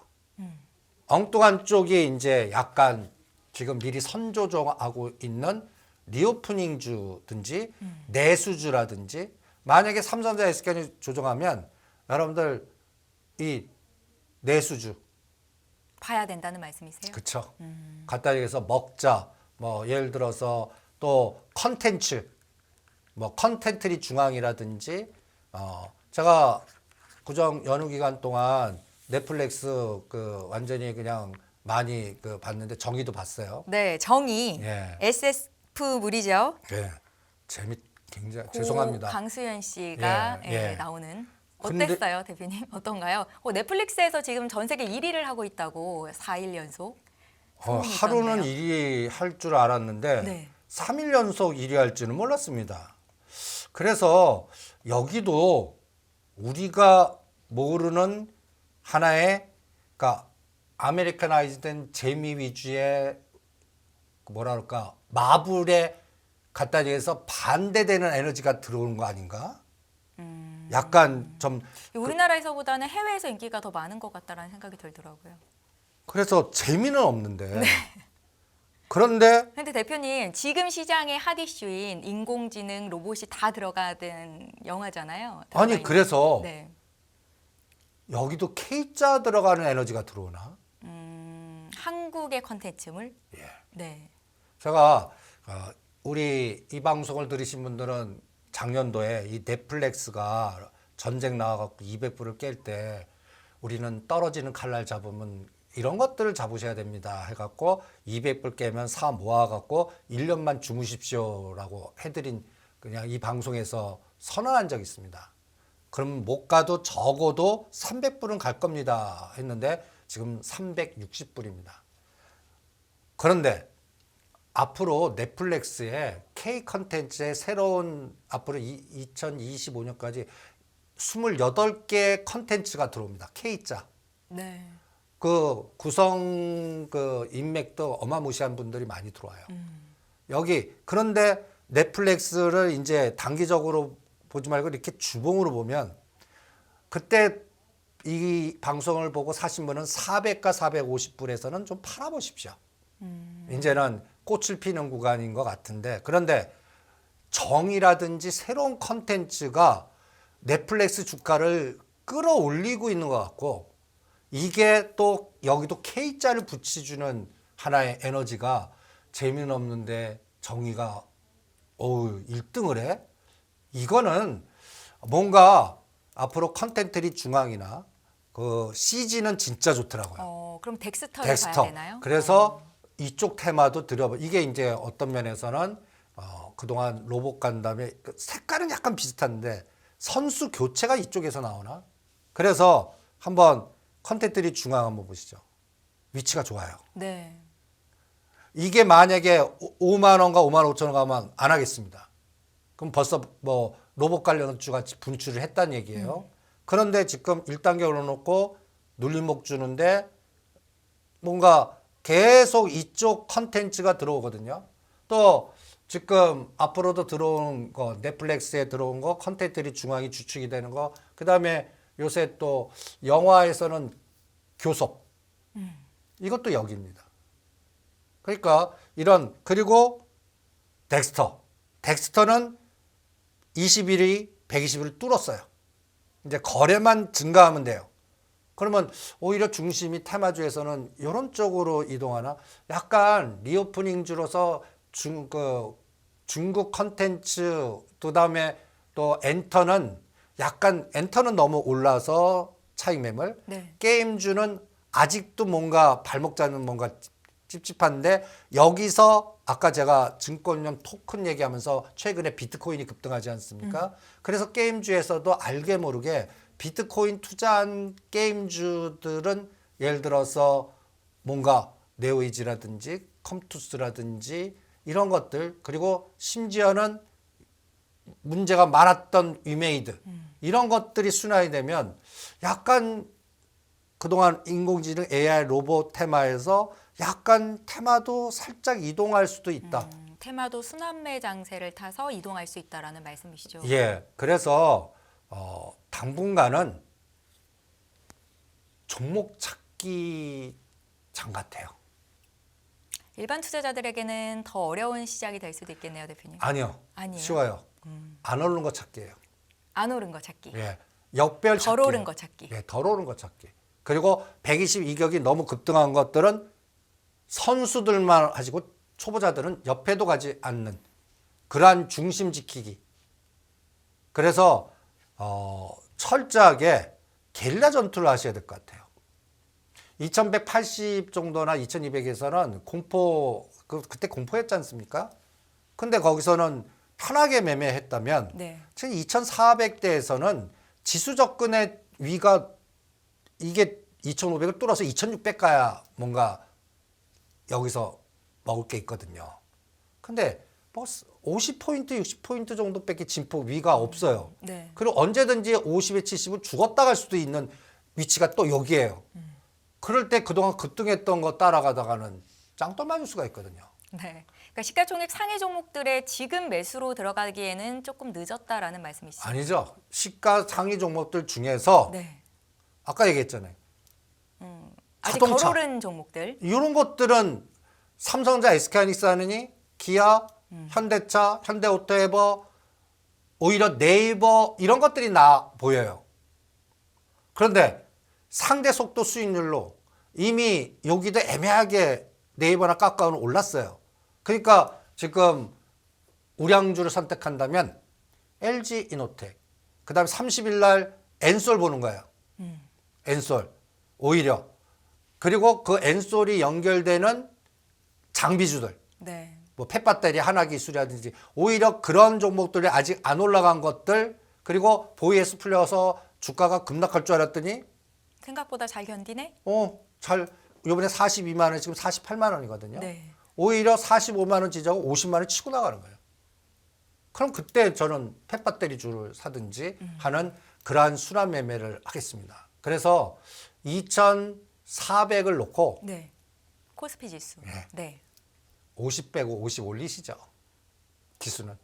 엉뚱한 쪽이 이제 약간 지금 미리 선조정하고 있는 리오프닝주든지 내수주라든지 만약에 삼성전자 SK를 조정하면 여러분들 이 내수주 봐야 된다는 말씀이세요? 그쵸. 갖다 얘기해서 먹자 뭐 예를 들어서 또 컨텐츠 뭐 컨텐트리 중앙이라든지 제가 구정 연휴 기간 동안 넷플릭스 그 완전히 그냥 많이 그 봤는데 정의도 봤어요. 네, 정의 예. SF물이죠. 예. 굉장히 죄송합니다. 강수연 씨가 예, 예. 나오는 근데- 어땠어요, 대표님? 어떤가요? 넷플릭스에서 지금 전 세계 1위를 하고 있다고 4일 연속. 소문이 하루는 있던데요. 1위 할 줄 알았는데 네. 3일 연속 1위 할 줄은 몰랐습니다. 그래서 여기도 우리가 모르는 하나의 그러니까 아메리카나이즈된 재미 위주의 뭐라 그럴까 마블에 갖다 대해서 반대되는 에너지가 들어오는 거 아닌가? 약간 좀 우리나라에서보다는 해외에서 인기가 더 많은 것 같다라는 생각이 들더라고요. 그래서 재미는 없는데 그런데 근데 대표님 지금 시장의 핫 이슈인 인공지능 로봇이 다 들어가는 영화잖아요. 들어가 아니 있는. 그래서 네. 여기도 K자 들어가는 에너지가 들어오나? 한국의 컨텐츠물. 예. 네. 제가 우리 이 방송을 들으신 분들은 작년도에 이 넷플릭스가 전쟁 나와갖고 200불을 깰 때 우리는 떨어지는 칼날 잡으면 이런 것들을 잡으셔야 됩니다 해갖고 200불 깨면 사 모아갖고 1년만 주무십시오라고 해드린 그냥 이 방송에서 선언한 적이 있습니다. 그럼 못 가도 적어도 300불은 갈 겁니다 했는데 지금 360불입니다. 그런데 앞으로 넷플릭스에 K 컨텐츠의 새로운 앞으로 2025년까지 28개 컨텐츠가 들어옵니다. K자. 네. 그 구성 그 인맥도 어마무시한 분들이 많이 들어와요. 여기 그런데 넷플릭스를 이제 단기적으로 보지 말고 이렇게 주봉으로 보면 그때 이 방송을 보고 사신 분은 400과 450불에서는 좀 팔아보십시오. 이제는 꽃을 피는 구간인 것 같은데 그런데 정이라든지 새로운 컨텐츠가 넷플릭스 주가를 끌어올리고 있는 것 같고 이게 또 여기도 K자를 붙여주는 하나의 에너지가 재미는 없는데 정의가 1등을 해? 이거는 뭔가 앞으로 컨텐츠리 중앙이나 그 CG는 진짜 좋더라고요. 그럼 덱스터를 봐야 되나요? 그래서 이쪽 테마도 들여봐. 이게 이제 어떤 면에서는 그동안 로봇 간담회 색깔은 약간 비슷한데 선수 교체가 이쪽에서 나오나? 그래서 한번 컨텐츠리 중앙 한번 보시죠. 위치가 좋아요. 네. 이게 만약에 5만 원과 5만 5천 원 가면 안 하겠습니다. 그럼 벌써 뭐 로봇 관련 주가 분출을 했다는 얘기예요. 그런데 지금 1단계 올려놓고 눌림목 주는데 뭔가 계속 이쪽 컨텐츠가 들어오거든요. 또 지금 앞으로도 들어오는 거 넷플릭스에 들어온 거 컨텐츠리 중앙이 주축이 되는 거 그다음에 요새 또 영화에서는 교섭 이것도 여기입니다. 그러니까 이런 그리고 덱스터는 21위 120을 뚫었어요. 이제 거래만 증가하면 돼요. 그러면 오히려 중심이 테마주에서는 이런 쪽으로 이동하나 약간 리오프닝주로서 중국 컨텐츠 그다음에 또 엔터는 약간 엔터는 너무 올라서 차익 매물 네. 게임주는 아직도 뭔가 발목 잡는 뭔가 찝찝한데 여기서 아까 제가 증권용 토큰 얘기하면서 최근에 비트코인이 급등하지 않습니까? 그래서 게임주에서도 알게 모르게 비트코인 투자한 게임주들은 예를 들어서 뭔가 네오이지라든지 컴투스라든지 이런 것들 그리고 심지어는 문제가 많았던 위메이드 이런 것들이 순환이 되면 약간 그동안 인공지능 AI 로봇 테마에서 약간 테마도 살짝 이동할 수도 있다. 테마도 순환매 장세를 타서 이동할 수 있다라는 말씀이시죠. 예, 그래서 당분간은 종목 찾기 장 같아요. 일반 투자자들에게는 더 어려운 시작이 될 수도 있겠네요, 대표님. 아니요, 아니에요? 쉬워요. 안 오른 거 찾기예요. 안 오른 거 찾기. 예, 역별 찾기. 덜 오른 거 찾기. 예, 덜 오른 거 찾기. 그리고 122격이 너무 급등한 것들은 선수들만 하시고 초보자들은 옆에도 가지 않는 그러한 중심 지키기. 그래서 철저하게 게릴라 전투를 하셔야 될 것 같아요. 2180 정도나 2200에서는 공포 그때 공포였지 않습니까? 근데 거기서는 편하게 매매했다면 네. 지금 2400대에서는 지수 접근의 위가 이게 2500을 뚫어서 2600 가야 뭔가 여기서 먹을 게 있거든요. 근데 뭐 50포인트, 60포인트 정도밖에 진폭 위가 없어요. 네. 그리고 언제든지 50에 70은 죽었다 갈 수도 있는 위치가 또 여기예요. 그럴 때 그동안 급등했던 거 따라가다가는 짱돌 맞을 수가 있거든요. 네. 그러니까 시가총액 상위 종목들의 지금 매수로 들어가기에는 조금 늦었다라는 말씀이시죠? 아니죠. 시가 상위 종목들 중에서 네. 아까 얘기했잖아요. 아직 자동차. 덜 오른 종목들. 이런 것들은 삼성전자, SK하이닉스 하느니 기아, 현대차, 현대오토에버, 오히려 네이버 이런 것들이 나 보여요. 그런데 상대 속도 수익률로 이미 여기도 애매하게 네이버나 카카오는 올랐어요. 그러니까 지금 우량주를 선택한다면 LG 이노텍, 그 다음에 30일 날 엔솔 보는 거예요. 엔솔 오히려. 그리고 그 엔솔이 연결되는 장비주들, 네. 뭐 펫배터리 하나기술이라든지 오히려 그런 종목들이 아직 안 올라간 것들, 그리고 보이에서 풀려서 주가가 급락할 줄 알았더니 생각보다 잘 견디네? 잘 이번에 42만 원, 지금 48만 원이거든요. 네. 오히려 45만 원 지지하고 50만 원 치고 나가는 거예요. 그럼 그때 저는 펫배터리 주를 사든지 하는 그러한 순환 매매를 하겠습니다. 그래서 2,400을 놓고 네. 코스피 지수. 네. 네. 50 빼고 50 올리시죠. 기수는.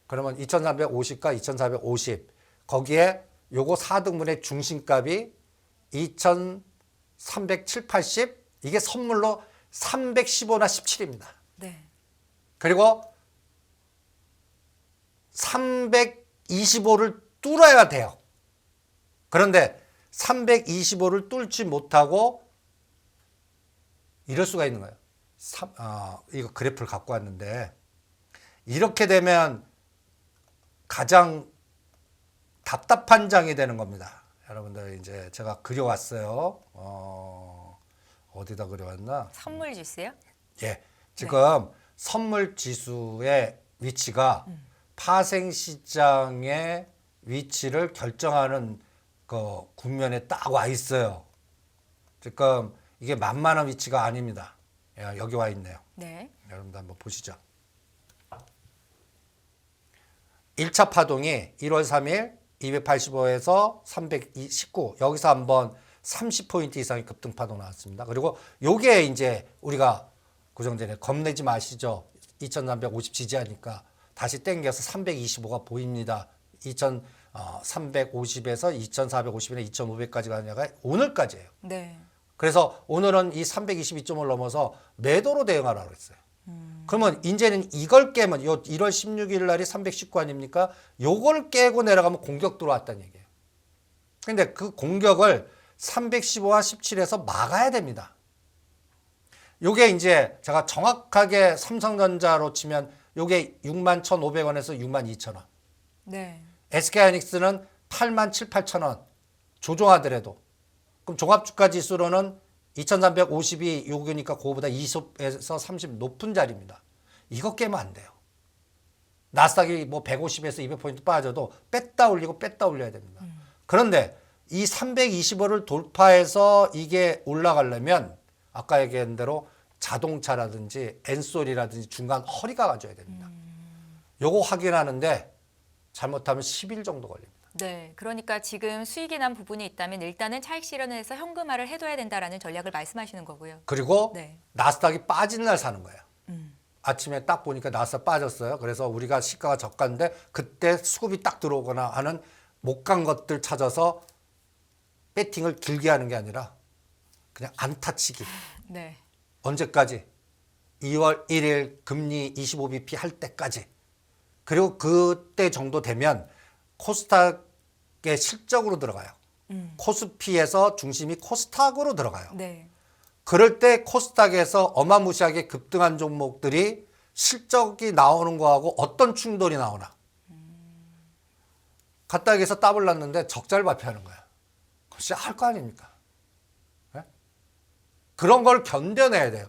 그러면 2,350과 2,450 거기에 요거 4등분의 중심값이 2,307, 80 이게 선물로 315나 17입니다. 네. 그리고 325를 뚫어야 돼요. 그런데 325를 뚫지 못하고 이럴 수가 있는 거예요. 이거 그래프를 갖고 왔는데 이렇게 되면 가장 답답한 장이 되는 겁니다. 여러분들 이제 제가 그려왔어요. 어디다 그려왔나? 선물 지수요? 예, 지금 선물 지수의 위치가 파생 시장의 위치를 결정하는 그 국면에 딱 와 있어요. 지금 이게 만만한 위치가 아닙니다. 예, 여기 와 있네요. 네. 여러분들 한번 보시죠. 1차 파동이 1월 3일 285에서 319 여기서 한번 30포인트 이상의 급등 파동 나왔습니다. 그리고 요게 이제 우리가 고정전에 겁내지 마시죠. 2350 지지하니까 다시 땡겨서 325가 보입니다. 2350에서 2450이나 2500까지 가냐가 오늘까지예요. 네. 그래서 오늘은 이 322점을 넘어서 매도로 대응하라고 했어요. 그러면 이제는 이걸 깨면 요 1월 16일 날이 319 아닙니까? 요걸 깨고 내려가면 공격 들어왔다는 얘기예요. 근데 그 공격을 315와 17에서 막아야 됩니다. 요게 이제 제가 정확하게 삼성전자로 치면 요게 61,500원에서 62,000원. 네. SK하이닉스는 87,800원 조정하더라도 그럼 종합주가 지수로는 2,350이 요거니까 그거보다 20에서 30 높은 자리입니다. 이거 깨면 안 돼요. 나스닥이 뭐 150에서 200포인트 빠져도 뺐다 올리고 뺐다 올려야 됩니다. 그런데 이 325를 돌파해서 이게 올라가려면 아까 얘기한 대로 자동차라든지 엔솔이라든지 중간 허리가 가져야 됩니다. 요거 확인하는데 잘못하면 10일 정도 걸립니다. 네. 그러니까 지금 수익이 난 부분이 있다면 일단은 차익 실현을 해서 현금화를 해둬야 된다라는 전략을 말씀하시는 거고요. 그리고 네. 나스닥이 빠진 날 사는 거예요. 아침에 딱 보니까 나스닥 빠졌어요. 그래서 우리가 시가가 저가인데 그때 수급이 딱 들어오거나 하는 못 간 것들 찾아서 배팅을 길게 하는 게 아니라 그냥 안타치기. 네. 언제까지? 2월 1일 금리 25bp 할 때까지. 그리고 그때 정도 되면 코스닥의 실적으로 들어가요. 코스피에서 중심이 코스닥으로 들어가요. 네. 그럴 때 코스닥에서 어마무시하게 급등한 종목들이 실적이 나오는 거하고 어떤 충돌이 나오나. 가딱에서 따블 났는데 적자를 발표하는 거야. 그것이 할 거 아닙니까? 네? 그런 걸 견뎌내야 돼요.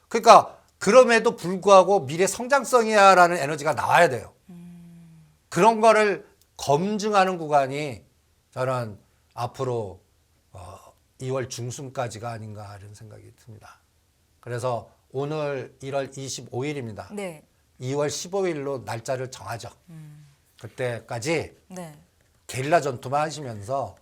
그러니까 그럼에도 불구하고 미래 성장성이야라는 에너지가 나와야 돼요. 그런 거를 검증하는 구간이 저는 앞으로 2월 중순까지가 아닌가 이런 생각이 듭니다. 그래서 오늘 1월 25일입니다. 네. 2월 15일로 날짜를 정하죠. 그때까지 네. 게릴라 전투만 하시면서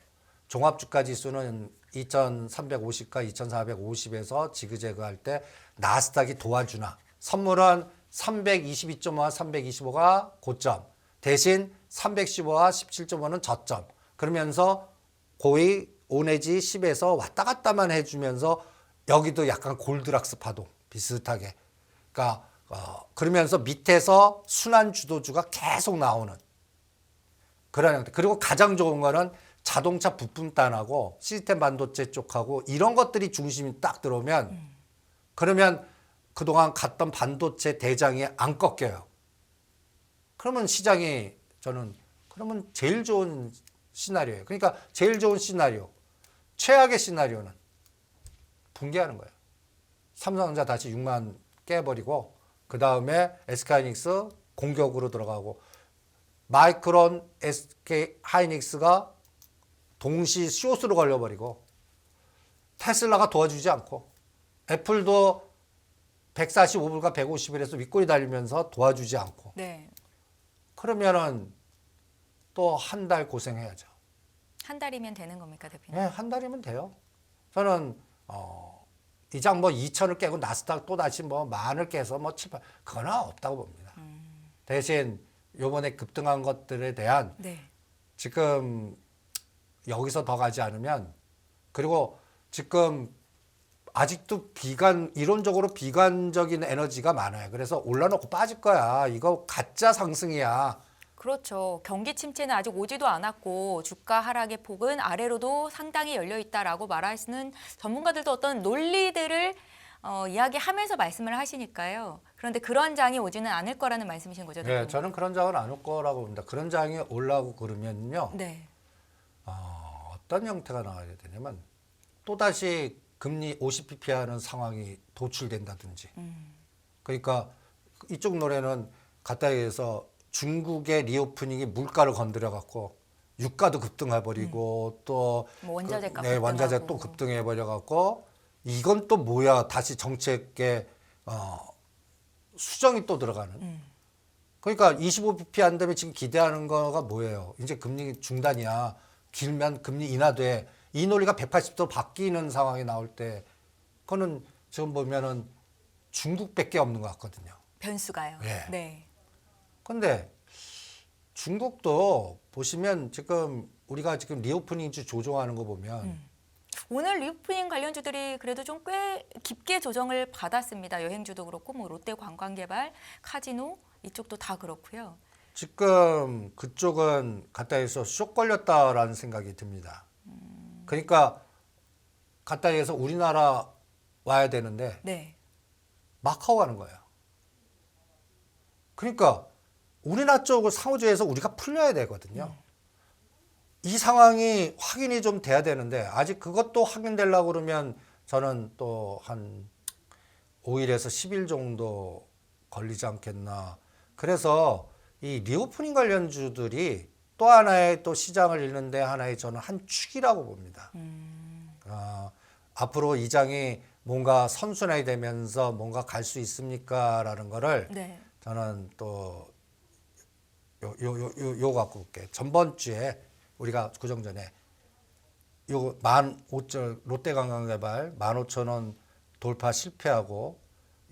종합주가 지수는 2,350과 2,450에서 지그재그 할 때 나스닥이 도와주나 선물은 322.5와 325가 고점. 대신 315와 17.5는 저점. 그러면서 고의 5 내지 10에서 왔다 갔다만 해주면서 여기도 약간 골드락스 파동 비슷하게. 그러니까 그러면서 밑에서 순환 주도주가 계속 나오는 그런 형태. 그리고 가장 좋은 거는 자동차 부품단하고 시스템 반도체 쪽하고 이런 것들이 중심이 딱 들어오면 그러면 그동안 갔던 반도체 대장이 안 꺾여요. 그러면 시장이 저는 그러면 제일 좋은 시나리오예요. 그러니까 제일 좋은 시나리오. 최악의 시나리오는 붕괴하는 거예요. 삼성전자 다시 6만 깨버리고 그 다음에 SK하이닉스 공격으로 들어가고 마이크론 SK하이닉스가 동시 숏으로 걸려버리고 테슬라가 도와주지 않고 애플도 145불과 150불에서 윗골이 달리면서 도와주지 않고 네. 그러면은 또 한 달 고생해야죠. 한 달이면 되는 겁니까, 대표님? 네, 한 달이면 돼요. 저는 이장 뭐 2천을 깨고 나스닥 또 다시 뭐 만을 깨서 뭐 7, 8 그거는 없다고 봅니다. 대신 요번에 급등한 것들에 대한 네. 지금 여기서 더 가지 않으면 그리고 지금 아직도 이론적으로 비관적인 에너지가 많아요. 그래서 올라놓고 빠질 거야. 이거 가짜 상승이야. 그렇죠. 경기 침체는 아직 오지도 않았고 주가 하락의 폭은 아래로도 상당히 열려 있다라고 말하시는 전문가들도 어떤 논리들을 이야기하면서 말씀을 하시니까요. 그런데 그런 장이 오지는 않을 거라는 말씀이신 거죠, 대표님? 네, 저는 그런 장은 안 올 거라고 봅니다. 그런 장이 올라오고 그러면요. 네. 어떤 형태가 나와야 되냐면 또다시 금리 50bp 하는 상황이 도출된다든지. 그러니까 이쪽 노래는 갖다 얘기해서 중국의 리오프닝이 물가를 건드려 갖고 유가도 급등해 버리고 또 뭐 원자재값 네, 원자재 급등하고. 또 급등해 버려 갖고 이건 또 뭐야? 다시 정책에 수정이 또 들어가는. 그러니까 25bp 한 다음에 지금 기대하는 거가 뭐예요? 이제 금리 중단이야. 길면 금리 인하돼. 이 논리가 180도 바뀌는 상황이 나올 때 그거는 지금 보면은 중국밖에 없는 것 같거든요. 변수가요. 예. 네. 근데 중국도 보시면 지금 우리가 지금 리오프닝주 조정하는 거 보면 오늘 리오프닝 관련주들이 그래도 좀 꽤 깊게 조정을 받았습니다. 여행주도 그렇고 뭐 롯데 관광개발, 카지노 이쪽도 다 그렇고요. 지금 그쪽은 갖다 해서 쇼 걸렸다라는 생각이 듭니다. 그러니까 갖다 해서 우리나라 와야 되는데 네. 마카오 가는 거예요. 그러니까 우리나라 쪽을 상호주의에서 우리가 풀려야 되거든요. 이 상황이 확인이 좀 돼야 되는데 아직 그것도 확인되려고 그러면 저는 또 한 5일에서 10일 정도 걸리지 않겠나. 그래서 이 리오프닝 관련주들이 또 하나의 또 시장을 읽는데 하나의 저는 한 축이라고 봅니다. 앞으로 이 장이 뭔가 선순환이 되면서 뭔가 갈 수 있습니까라는 거를 네. 저는 또 요 갖고 올게. 전번 주에 우리가 구정 전에 요 15,000 롯데관광개발 15,000원 돌파 실패하고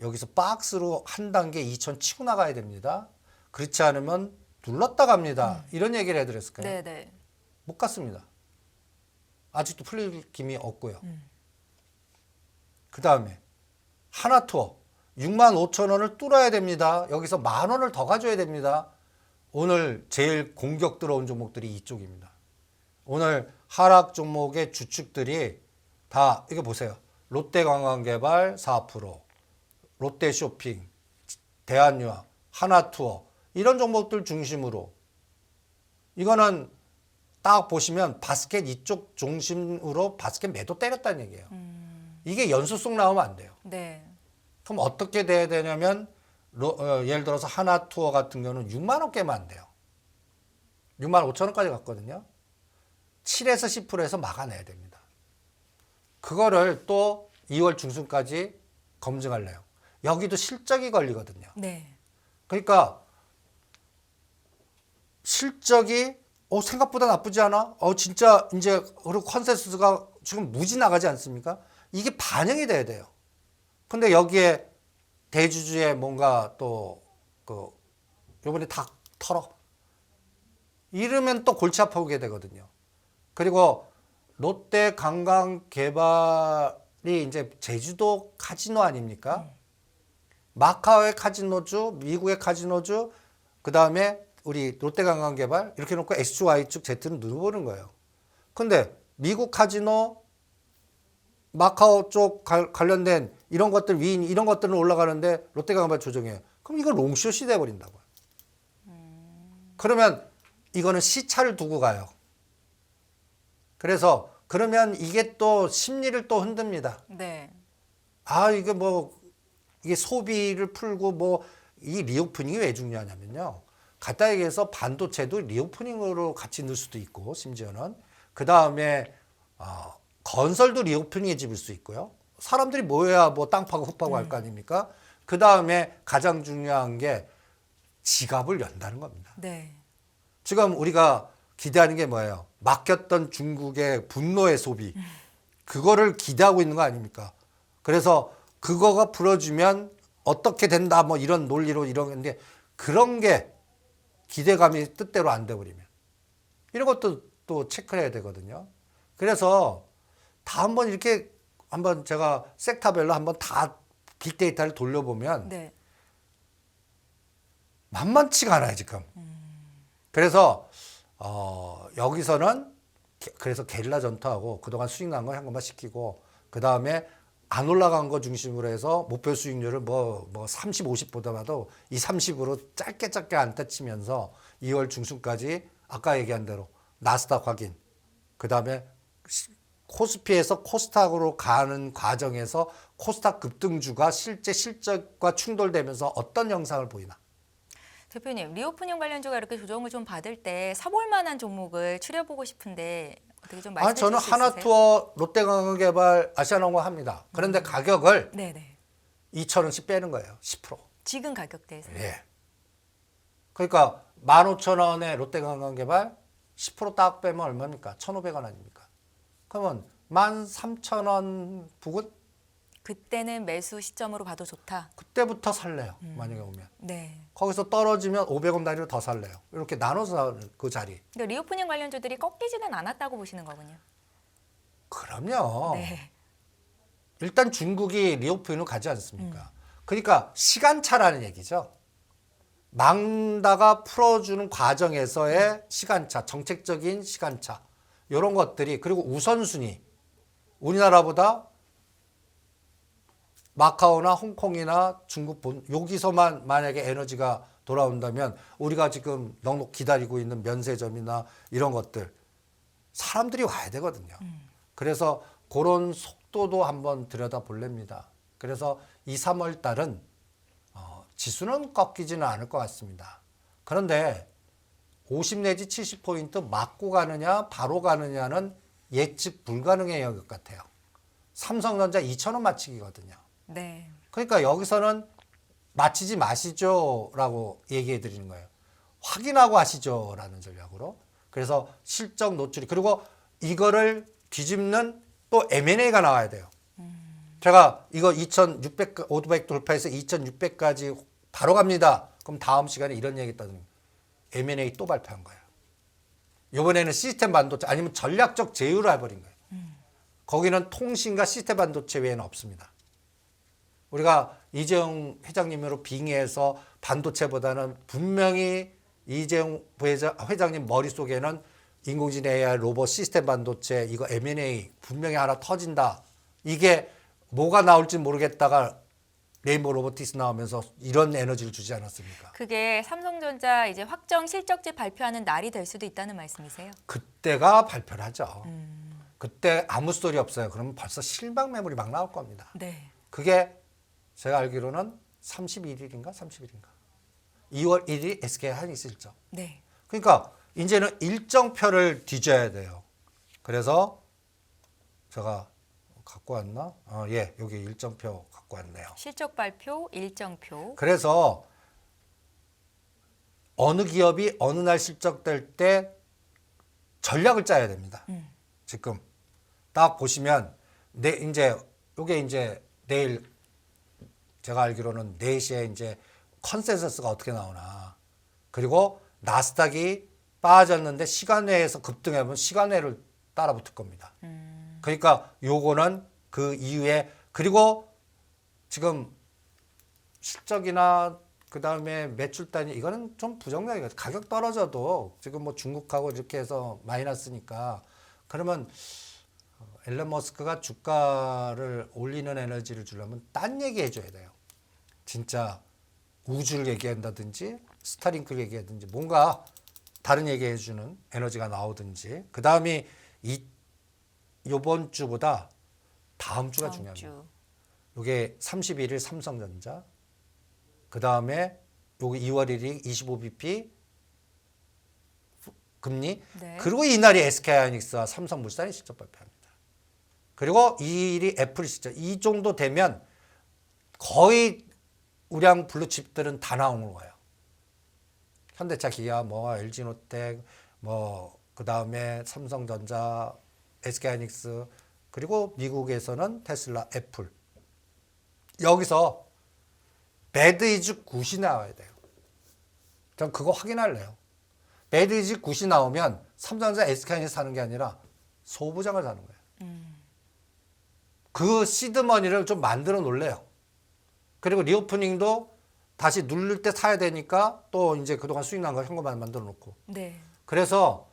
여기서 박스로 한 단계 2,000 치고 나가야 됩니다. 그렇지 않으면 눌렀다 갑니다. 이런 얘기를 해드렸을까요? 네, 네. 못 갔습니다. 아직도 풀릴 김이 없고요. 그 다음에 하나투어 65,000원을 뚫어야 됩니다. 여기서 10,000원을 더 가져야 됩니다. 오늘 제일 공격 들어온 종목들이 이쪽입니다. 오늘 하락 종목의 주축들이 다 이거 보세요. 롯데관광개발 4%, 롯데쇼핑, 대한유학, 하나투어 이런 종목들 중심으로 이거는 딱 보시면 바스켓 이쪽 중심으로 바스켓 매도 때렸다는 얘기예요. 이게 연수속 나오면 안 돼요. 네. 그럼 어떻게 돼야 되냐면 예를 들어서 하나투어 같은 경우는 6만 원 깨면 안 돼요. 6만 5천 원까지 갔거든요. 7에서 10%에서 막아내야 됩니다. 그거를 또 2월 중순까지 검증할래요. 여기도 실적이 걸리거든요. 네. 그러니까 실적이 생각보다 나쁘지 않아? 진짜 이제 그리고 컨센서스가 지금 무지 나가지 않습니까? 이게 반영이 돼야 돼요. 근데 여기에 대주주의 뭔가 또 그 요번에 다 털어. 이러면 또 골치 아프게 되거든요. 그리고 롯데 관광개발이 이제 제주도 카지노 아닙니까? 마카오의 카지노주, 미국의 카지노주, 그 다음에 우리 롯데관광개발 이렇게 놓고 X, Y축, Z는 누르보는 거예요. 근데 미국 카지노, 마카오 쪽 관련된 이런 것들, 위인 이런 것들은 올라가는데 롯데관광개발 조정해요. 그럼 이거 롱숏이 돼버린다고요. 그러면 이거는 시차를 두고 가요. 그래서 그러면 이게 또 심리를 또 흔듭니다. 네. 아, 이게 뭐 이게 소비를 풀고 뭐 이 리오프닝이 왜 중요하냐면요. 간단히 얘기해서 반도체도 리오프닝으로 같이 넣을 수도 있고 심지어는 그 다음에 건설도 리오프닝에 집을 수 있고요. 사람들이 모여야 뭐 땅 파고 흙 파고 할 거 아닙니까? 그 다음에 가장 중요한 게 지갑을 연다는 겁니다. 네. 지금 우리가 기대하는 게 뭐예요? 막혔던 중국의 분노의 소비. 그거를 기대하고 있는 거 아닙니까? 그래서 그거가 풀어주면 어떻게 된다 뭐 이런 논리로 이런 건데 그런 게 기대감이 뜻대로 안 돼버리면 이런 것도 또 체크해야 되거든요. 그래서 다 한번 이렇게 한번 제가 섹터별로 한번 다 빅데이터를 돌려보면 네. 만만치가 않아요 지금. 그래서 여기서는 그래서 게릴라 전투하고 그동안 수익 난 거 현금화 시키고 그 다음에 안 올라간 거 중심으로 해서 목표 수익률을 뭐 30, 50보다도 이 30으로 짧게 안 터치면서 2월 중순까지 아까 얘기한 대로 나스닥 확인 그 다음에 코스피에서 코스닥으로 가는 과정에서 코스닥 급등주가 실제 실적과 충돌되면서 어떤 영상을 보이나. 대표님, 리오프닝 관련주가 이렇게 조정을 좀 받을 때 사볼 만한 종목을 추려보고 싶은데 어떻게 좀 말씀해 주실 저는 수 있으세요? 하나투어, 롯데관광개발, 아시아나항공 합니다. 그런데 가격을 네네. 2,000원씩 빼는 거예요. 10%. 지금 가격대에서. 예. 그러니까 15,000원에 롯데관광개발 10%딱 빼면 얼마입니까? 1,500원 아닙니까? 그러면 13,000원 부근? 그때는 매수 시점으로 봐도 좋다. 그때부터 살래요. 만약에 오면. 네. 거기서 떨어지면 500원 단위로 더 살래요. 이렇게 나눠서 그 자리. 그러니까 리오프닝 관련주들이 꺾이지는 않았다고 보시는 거군요. 그럼요. 네. 일단 중국이 리오프닝을 가지 않습니까? 그러니까 시간차라는 얘기죠. 망다가 풀어주는 과정에서의 시간차, 정책적인 시간차. 이런 것들이 그리고 우선순위. 우리나라보다 마카오나 홍콩이나 중국 여기서만 만약에 에너지가 돌아온다면 우리가 지금 넉넉 기다리고 있는 면세점이나 이런 것들 사람들이 와야 되거든요. 그래서 그런 속도도 한번 들여다볼랍니다. 그래서 2, 3월 달은 지수는 꺾이지는 않을 것 같습니다. 그런데 50 내지 70포인트 맞고 가느냐 바로 가느냐는 예측 불가능의 영역 같아요. 삼성전자 2,000원 맞추기거든요. 네. 그러니까 여기서는 맞히지 마시죠라고 얘기해 드리는 거예요. 확인하고 하시죠라는 전략으로. 그래서 실적 노출이 그리고 이거를 뒤집는 또 M&A가 나와야 돼요. 제가 이거 2,600, 500 돌파해서 2,600까지 바로 갑니다. 그럼 다음 시간에 이런 얘기 했다더니 M&A 또 발표한 거예요. 이번에는 시스템 반도체 아니면 전략적 제휴를 해버린 거예요. 거기는 통신과 시스템 반도체 외에는 없습니다. 우리가 이재용 회장님으로 빙의해서 반도체보다는 분명히 이재용 회장님 머릿속에는 인공지능 AI 로봇 시스템 반도체 이거 M&A 분명히 하나 터진다. 이게 뭐가 나올지 모르겠다가 레인보우 로보틱스 나오면서 이런 에너지를 주지 않았습니까? 그게 삼성전자 이제 확정 실적지 발표하는 날이 될 수도 있다는 말씀이세요? 그때가 발표를 하죠. 그때 아무 소리 없어요. 그러면 벌써 실망 매물이 막 나올 겁니다. 네. 그게 제가 알기로는 31일인가 30일인가 2월 1일 SK 하이닉스 일정. 네. 그러니까 이제는 일정표를 뒤져야 돼요. 그래서 제가 갖고 왔나? 예, 여기 일정표 갖고 왔네요. 실적 발표, 일정표. 그래서 어느 기업이 어느 날 실적될 때 전략을 짜야 됩니다. 지금 딱 보시면 이제 요게 이제 내일 제가 알기로는 4시에 이제 컨센서스가 어떻게 나오나. 그리고 나스닥이 빠졌는데 시간외에서 급등하면 시간외를 따라 붙을 겁니다. 그러니까 요거는 그 이후에 그리고 지금 실적이나 그다음에 매출단이 이거는 좀 부정적이에요. 가격 떨어져도 지금 뭐 중국하고 이렇게 해서 마이너스니까 그러면 앨런 머스크가 주가를 올리는 에너지를 주려면 딴 얘기 해줘야 돼요. 진짜 우주를 얘기한다든지 스타링크를 얘기하든지 뭔가 다른 얘기 해주는 에너지가 나오든지 그 다음이 요번 주보다 다음 주가 다음 중요합니다. 주. 이게 31일 삼성전자 그 다음에 여기 2월 1일 25bp 금리 네. 그리고 이날이 SK하이닉스와 삼성물산이 실적 발표합니다. 그리고 이 일이 애플 실적 이 정도 되면 거의 우량 블루칩들은 다 나오는 거예요. 현대차, 기아, 뭐 LG노텍, 뭐 그 다음에 삼성전자, SK하이닉스 그리고 미국에서는 테슬라, 애플 여기서 배드 이즈 굿이 나와야 돼요. 전 그거 확인할래요. 배드 이즈 굿이 나오면 삼성전자, SK하이닉스 사는 게 아니라 소부장을 사는 거예요. 그 시드머니를 좀 만들어 놓을래요. 그리고 리오프닝도 다시 누를 때 사야 되니까 또 이제 그동안 수익 난 거 현금만 만들어 놓고. 네. 그래서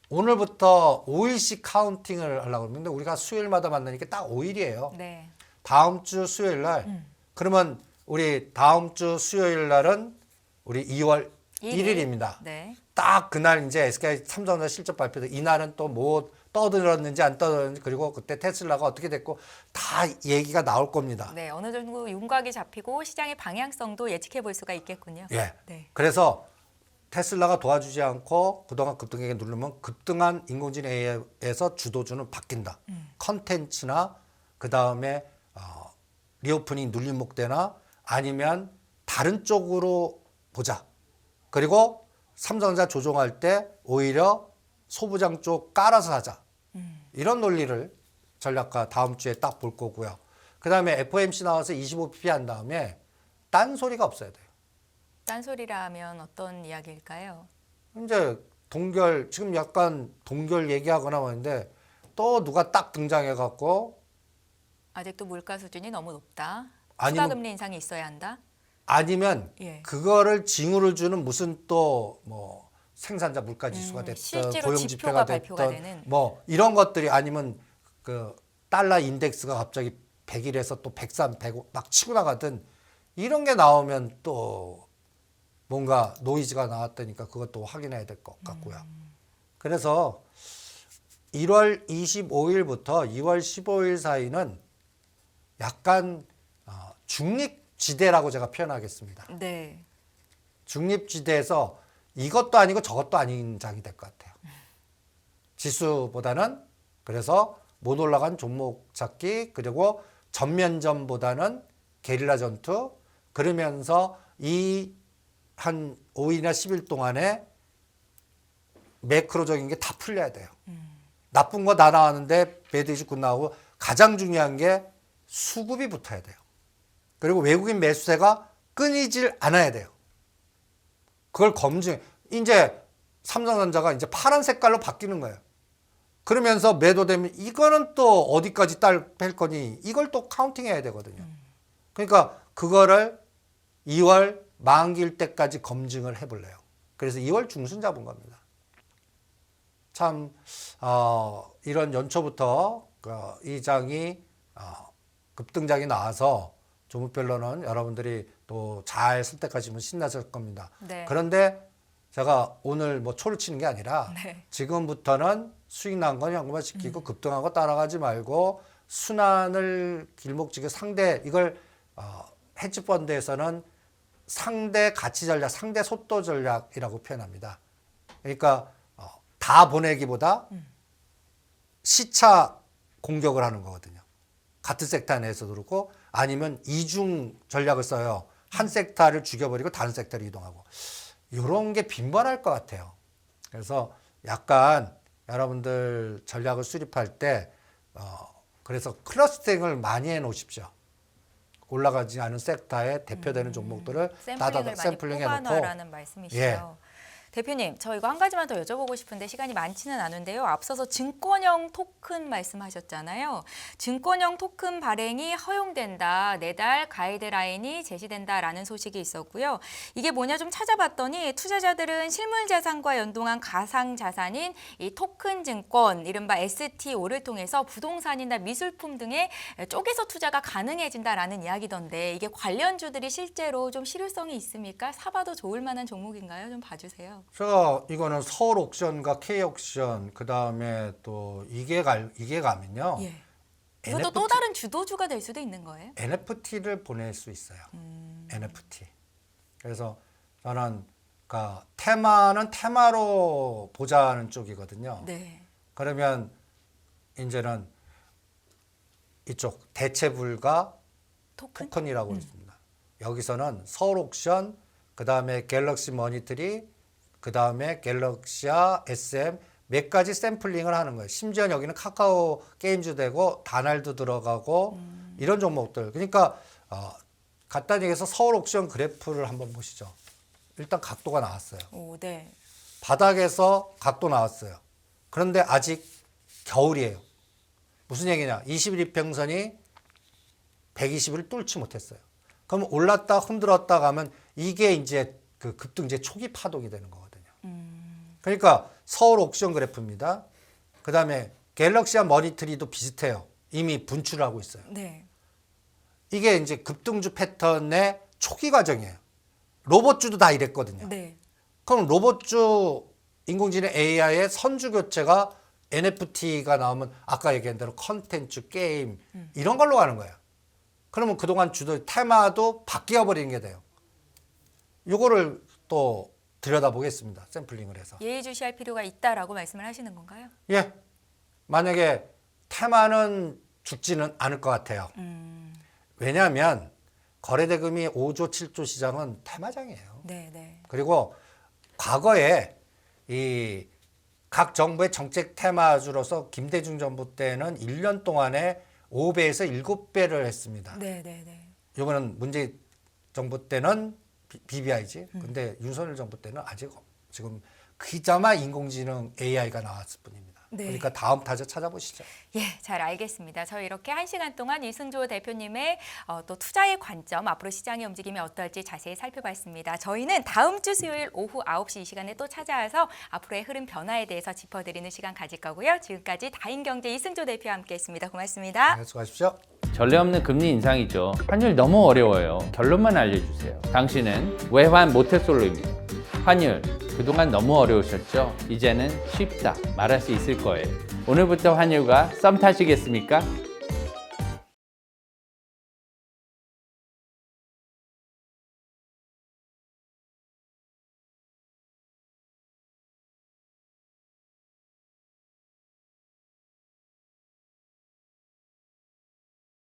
오늘부터 5일씩 카운팅을 하려고 그러는데 우리가 수요일마다 만나니까 딱 5일이에요. 네. 다음 주 수요일 날. 그러면 우리 다음 주 수요일 날은 우리 2월 1일입니다. 네. 딱 그날 이제 SK 삼성전자 실적 발표도 이날은 또 뭐 떠들었는지 안 떠들었는지 그리고 그때 테슬라가 어떻게 됐고 다 얘기가 나올 겁니다. 네, 어느 정도 윤곽이 잡히고 시장의 방향성도 예측해 볼 수가 있겠군요. 예. 네. 그래서 테슬라가 도와주지 않고 그동안 급등하게 누르면 급등한 인공지능 AI에서 주도주는 바뀐다. 컨텐츠나 그 다음에 리오프닝 눌림목대나 아니면 다른 쪽으로 보자. 그리고 삼성전자 조종할 때 오히려 소부장 쪽 깔아서 하자. 이런 논리를 전략가 다음 주에 딱 볼 거고요. 그 다음에 FOMC 나와서 25pp 한 다음에 딴 소리가 없어야 돼요. 딴소리라면 어떤 이야기일까요? 이제 동결 지금 약간 동결 얘기하거나 하는데 또 누가 딱 등장해갖고 아직도 물가 수준이 너무 높다. 아니면- 추가 금리 인상이 있어야 한다. 아니면 예. 그거를 징후를 주는 무슨 또 뭐 생산자 물가 지수가 됐든 실제로 고용 지표가 지표가 발표가 됐든 되는. 뭐 이런 것들이 아니면 그 달러 인덱스가 갑자기 100일에서 또 103, 105 막 치고 나가든 이런 게 나오면 또 뭔가 노이즈가 나왔다니까 그것도 확인해야 될 것 같고요. 그래서 1월 25일부터 2월 15일 사이는 약간 중립지대라고 제가 표현하겠습니다. 네. 중립지대에서 이것도 아니고 저것도 아닌 장이 될 것 같아요. 지수보다는 그래서 못 올라간 종목 찾기 그리고 전면전보다는 게릴라 전투 그러면서 이 한 5일이나 10일 동안에 매크로적인 게 다 풀려야 돼요. 나쁜 거 다 나왔는데 배드이즈 굿 나오고 가장 중요한 게 수급이 붙어야 돼요. 그리고 외국인 매수세가 끊이질 않아야 돼요. 그걸 이제 삼성전자가 이제 파란 색깔로 바뀌는 거예요. 그러면서 매도되면 이거는 또 어디까지 뺄 거니 이걸 또 카운팅해야 되거든요. 그러니까 그거를 2월 만기일 때까지 검증을 해볼래요. 그래서 2월 중순 잡은 겁니다. 참 이런 연초부터 이 장이 급등장이 나와서 종목별로는 여러분들이 또 잘 선택하시면 신나실 겁니다. 네. 그런데 제가 오늘 뭐 초를 치는 게 아니라 네. 지금부터는 수익 난 건 현금화 시키고 급등한 거 따라가지 말고 순환을 길목지게 상대 이걸 헤지펀드에서는 상대 가치 전략, 상대 속도 전략이라고 표현합니다. 그러니까 다 보내기보다 시차 공격을 하는 거거든요. 같은 섹터 내에서도 그렇고 아니면 이중 전략을 써요. 한 섹터를 죽여버리고 다른 섹터로 이동하고. 이런 게 빈번할 것 같아요. 그래서 약간 여러분들 전략을 수립할 때 그래서 클러스팅을 많이 해 놓으십시오. 올라가지 않은 섹터의 대표되는 종목들을 샘플링을 많이 샘플링해놓고 뽑아놔라는 말씀이시죠. 대표님, 저 이거 한 가지만 더 여쭤보고 싶은데 시간이 많지는 않은데요. 앞서서 증권형 토큰 말씀하셨잖아요. 증권형 토큰 발행이 허용된다. 내달 가이드라인이 제시된다라는 소식이 있었고요. 이게 뭐냐 좀 찾아봤더니 투자자들은 실물 자산과 연동한 가상 자산인 이 토큰 증권, 이른바 STO를 통해서 부동산이나 미술품 등의 쪼개서 투자가 가능해진다라는 이야기던데 이게 관련주들이 실제로 좀 실효성이 있습니까? 사봐도 좋을 만한 종목인가요? 좀 봐주세요. 제가 이거는 서울 옥션과 K 옥션 그 다음에 또 이게 가면요. 예. 이것도 또 다른 주도주가 될 수도 있는 거예요? NFT를 보낼 수 있어요. NFT. 그래서 저는 그러니까 테마는 테마로 보자는 쪽이거든요. 네. 그러면 이제는 이쪽 대체불가 토큰이라고 있습니다. 여기서는 서울 옥션, 그 다음에 갤럭시 머니트리, 그 다음에 갤럭시아 SM 몇 가지 샘플링을 하는 거예요. 심지어 여기는 카카오 게임즈 되고 다날도 들어가고 이런 종목들. 그러니까 간단히 얘기해서 서울 옥션 그래프를 한번 보시죠. 일단 각도가 나왔어요. 오, 네. 바닥에서 각도 나왔어요. 그런데 아직 겨울이에요. 무슨 얘기냐? 21평선이 120을 뚫지 못했어요. 그럼 올랐다 흔들었다 가면 이게 이제 그 급등제 초기 파동이 되는 거거든요. 그러니까 서울 옥션 그래프입니다. 그 다음에 갤럭시아 머니트리도 비슷해요. 이미 분출하고 있어요. 네. 이게 이제 급등주 패턴의 초기 과정이에요. 로봇주도 다 이랬거든요. 네. 그럼 로봇주 인공지능 AI의 선주 교체가 NFT가 나오면 아까 얘기한 대로 컨텐츠, 게임 이런 걸로 가는 거예요. 그러면 그동안 주도 테마도 바뀌어 버리는 게 돼요. 요거를 또 들여다보겠습니다. 샘플링을 해서. 예의주시할 필요가 있다라고 말씀을 하시는 건가요? 예. 만약에 테마는 죽지는 않을 것 같아요. 왜냐하면 거래대금이 5조, 7조 시장은 테마장이에요. 네, 네. 그리고 과거에 이 각 정부의 정책 테마주로서 김대중 정부 때는 1년 동안에 5배에서 7배를 했습니다. 네, 네, 네. 이거는 문재인 정부 때는 BBI지. 근데 윤석열 정부 때는 아직 지금 그자마 인공지능 AI가 나왔을 뿐입니다. 네. 그러니까 다음 타자 찾아보시죠. 예, 잘 알겠습니다. 저희 이렇게 1시간 동안 이승조 대표님의 또 투자의 관점, 앞으로 시장의 움직임이 어떨지 자세히 살펴봤습니다. 저희는 다음 주 수요일 오후 9시 이 시간에 또 찾아와서 앞으로의 흐름 변화에 대해서 짚어드리는 시간 가질 거고요. 지금까지 다인경제 이승조 대표와 함께했습니다. 고맙습니다. 네, 수고하십시오. 전례 없는 금리 인상이죠. 환율 너무 어려워요. 결론만 알려주세요. 당신은 외환 모태솔로입니다. 환율 그동안 너무 어려우셨죠? 이제는 쉽다 말할 수 있을 거예요. 오늘부터 환율과 썸 타시겠습니까?